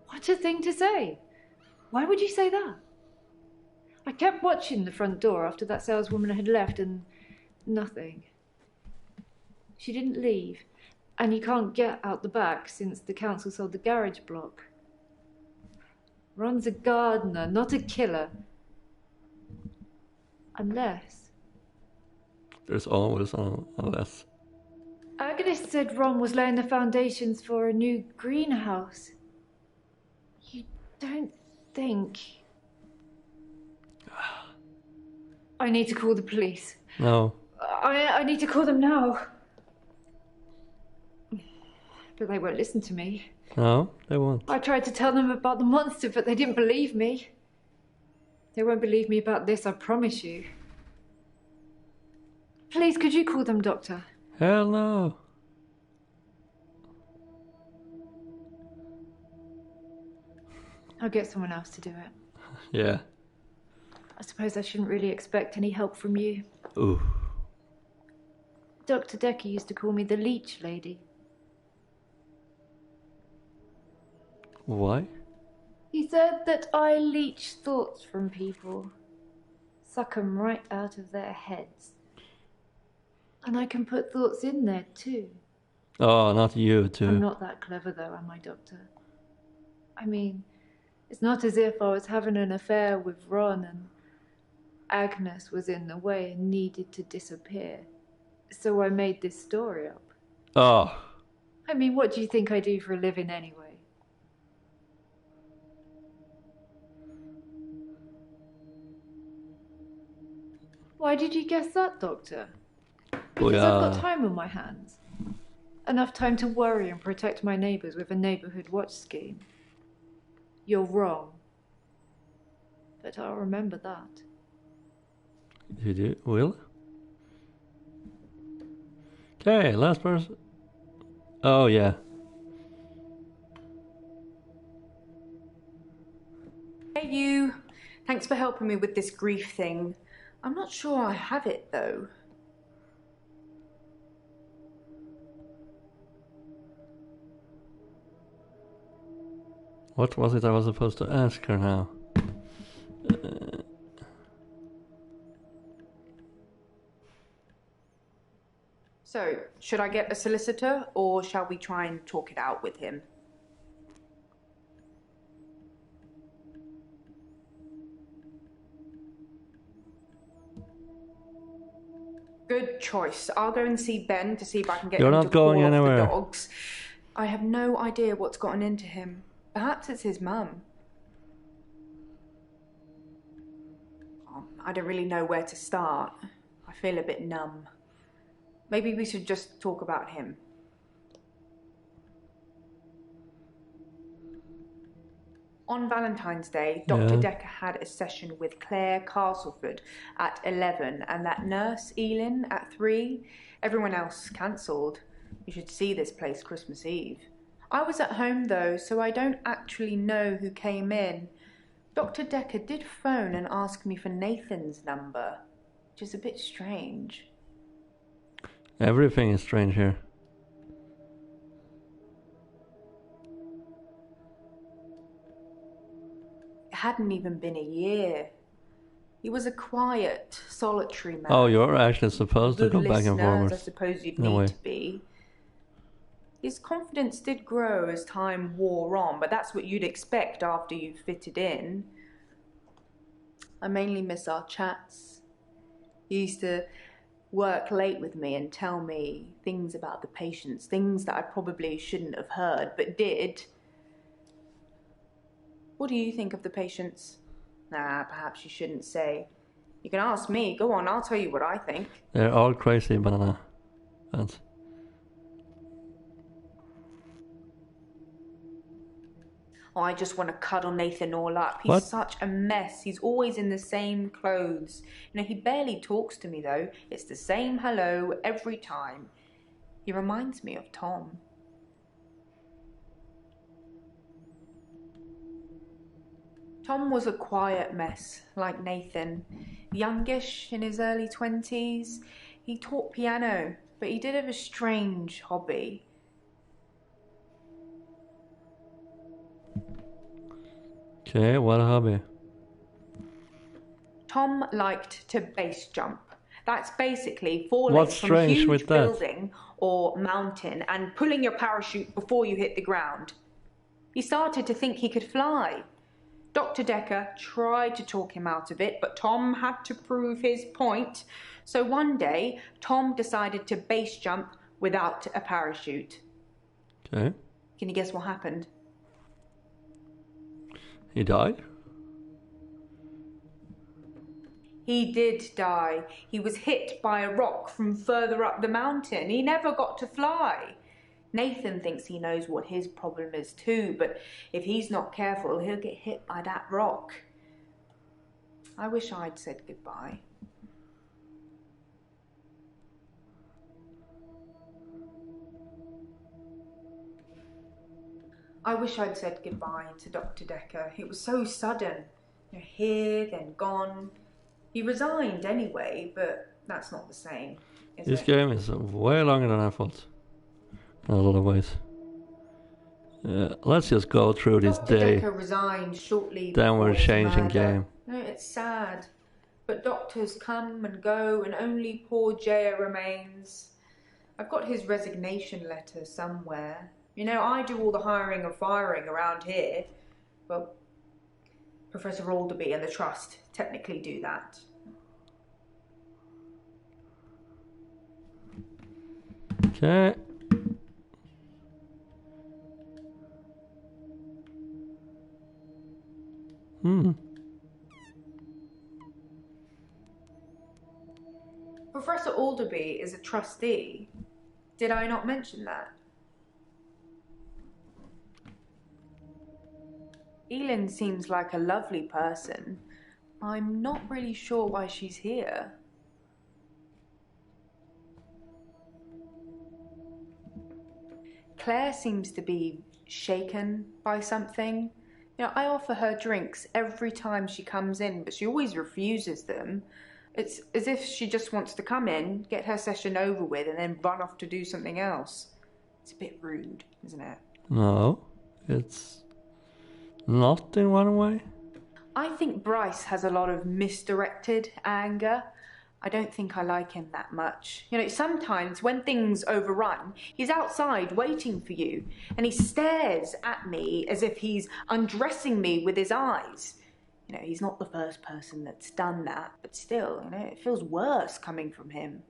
What a thing to say! Why would you say that? I kept watching the front door after that saleswoman had left and nothing. She didn't leave, and you can't get out the back since the council sold the garage block. Ron's a gardener, not a killer. Unless... There's always an unless. Agnes said Ron was laying the foundations for a new greenhouse. You don't think... I need to call the police. No. I need to call them now. But they won't listen to me. No, they won't. I tried to tell them about the monster, but they didn't believe me. They won't believe me about this, I promise you. Please, could you call them, Doctor? Hell no. I'll get someone else to do it. Yeah. I suppose I shouldn't really expect any help from you. Ooh. Dr. Dekker used to call me the leech lady. Why? He said that I leech thoughts from people. Suck 'em right out of their heads. And I can put thoughts in there too. Oh, not you too. I'm not that clever though, am I, Doctor? I mean, it's not as if I was having an affair with Ron and Agnes was in the way and needed to disappear. So I made this story up. Oh. I mean, what do you think I do for a living anyway? Why did you guess that, Doctor? Because I've got time on my hands. Enough time to worry and protect my neighbours with a neighbourhood watch scheme. You're wrong. But I'll remember that. You do? Will? Okay, last person. Oh, yeah. Hey, you. Thanks for helping me with this grief thing. I'm not sure I have it, though. What was it I was supposed to ask her now? So, should I get a solicitor, or shall we try and talk it out with him? Good choice. I'll go and see Ben to see if I can get You're him not to going call off anywhere. the dogs. I have no idea what's gotten into him. Perhaps it's his mum. I don't really know where to start. I feel a bit numb. Maybe we should just talk about him. On Valentine's Day, Dr. Dekker had a session with Claire Castleford at 11 and that nurse, Elin, at 3. Everyone else cancelled. You should see this place Christmas Eve. I was at home though, so I don't actually know who came in. Dr. Dekker did phone and ask me for Nathan's number, which is a bit strange. Everything is strange here. It hadn't even been a year. He was a quiet, solitary man. Oh, you're actually supposed to go Good back and listener, forward. as I suppose you'd In a way. need to be. His confidence did grow as time wore on, but that's what you'd expect after you've fitted in. I mainly miss our chats. He used to work late with me and tell me things about the patients, things that I probably shouldn't have heard, but did. What do you think of the patients? Nah, perhaps you shouldn't say. You can ask me. Go on, I'll tell you what I think. They're all crazy banana fans. Oh, I just want to cuddle Nathan all up. He's What? such a mess. He's always in the same clothes. You know, he barely talks to me, though. It's the same hello every time. He reminds me of Tom. Tom was a quiet mess, like Nathan. Youngish, in his early 20s. He taught piano, but he did have a strange hobby. Okay, what a hobby. Tom liked to base jump. That's basically falling What's from a strange huge with that? building or mountain and pulling your parachute before you hit the ground. He started to think he could fly. Dr. Dekker tried to talk him out of it, but Tom had to prove his point. So one day, Tom decided to base jump without a parachute. Okay. Can you guess what happened? He died? He did die. He was hit by a rock from further up the mountain. He never got to fly. Nathan thinks he knows what his problem is too, but if he's not careful, he'll get hit by that rock. I wish I'd said goodbye. I wish I'd said goodbye to Dr. Dekker. It was so sudden. You know, here, then gone. He resigned anyway, but that's not the same, is This it? game is way longer than I thought. In a lot of ways. Let's just go through this Dr. day. Dekker resigned shortly Then we're before his changing murder. game. No, it's sad. But doctors come and go, and only poor Jaya remains. I've got his resignation letter somewhere. You know, I do all the hiring and firing around here. Well, Professor Alderby and the Trust technically do that. Okay. Professor Alderby is a trustee. Did I not mention that? Elin seems like a lovely person. I'm not really sure why she's here. Claire seems to be shaken by something. You know, I offer her drinks every time she comes in, but she always refuses them. It's as if she just wants to come in, get her session over with, and then run off to do something else. It's a bit rude, isn't it? No, it's not in one way. I think Bryce has a lot of misdirected anger. I don't think I like him that much. You know, sometimes when things overrun, he's outside waiting for you, and he stares at me as if he's undressing me with his eyes. You know, he's not the first person that's done that, but still, you know, it feels worse coming from him.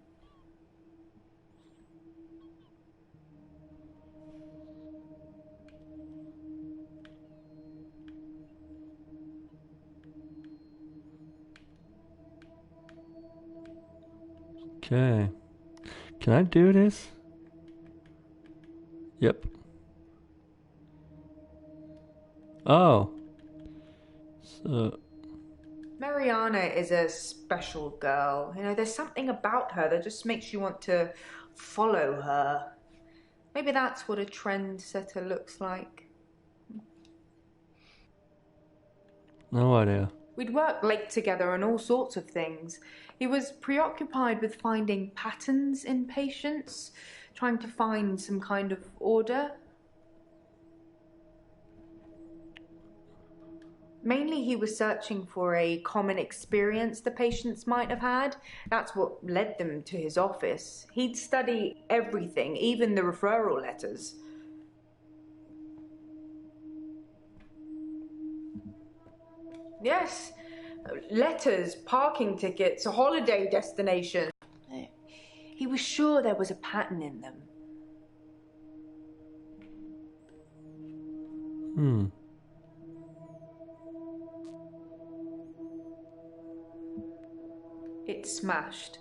Okay. Can I do this? Yep. Oh. So. Mariana is a special girl. You know, there's something about her that just makes you want to follow her. Maybe that's what a trendsetter looks like. No idea. We'd work late together on all sorts of things. He was preoccupied with finding patterns in patients, trying to find some kind of order. Mainly he was searching for a common experience the patients might have had. That's what led them to his office. He'd study everything, even the referral letters. Yes, letters, parking tickets, holiday destinations. He was sure there was a pattern in them. It smashed.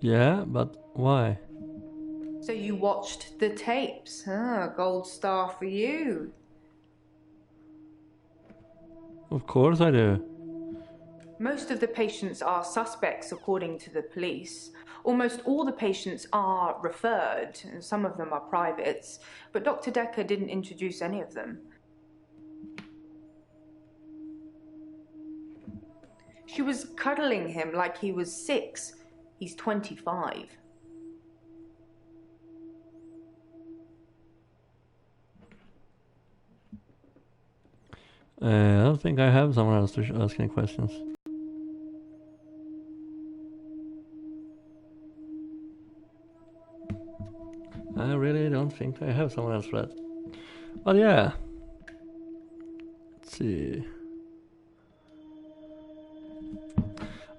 Yeah, but why? So you watched the tapes. Gold star for you. Of course I do. Most of the patients are suspects, according to the police. Almost all the patients are referred, and some of them are privates, but Dr. Dekker didn't introduce any of them. She was cuddling him like he was 6. He's 25. I don't think I have someone else to ask any questions. I really don't think I have someone else for that. But yeah. Let's see.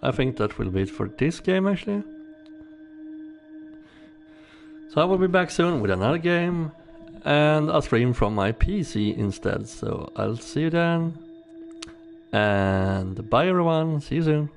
I think that will be it for this game actually. So I will be back soon with another game and a stream from my PC instead. So I'll see you then. And bye everyone. See you soon.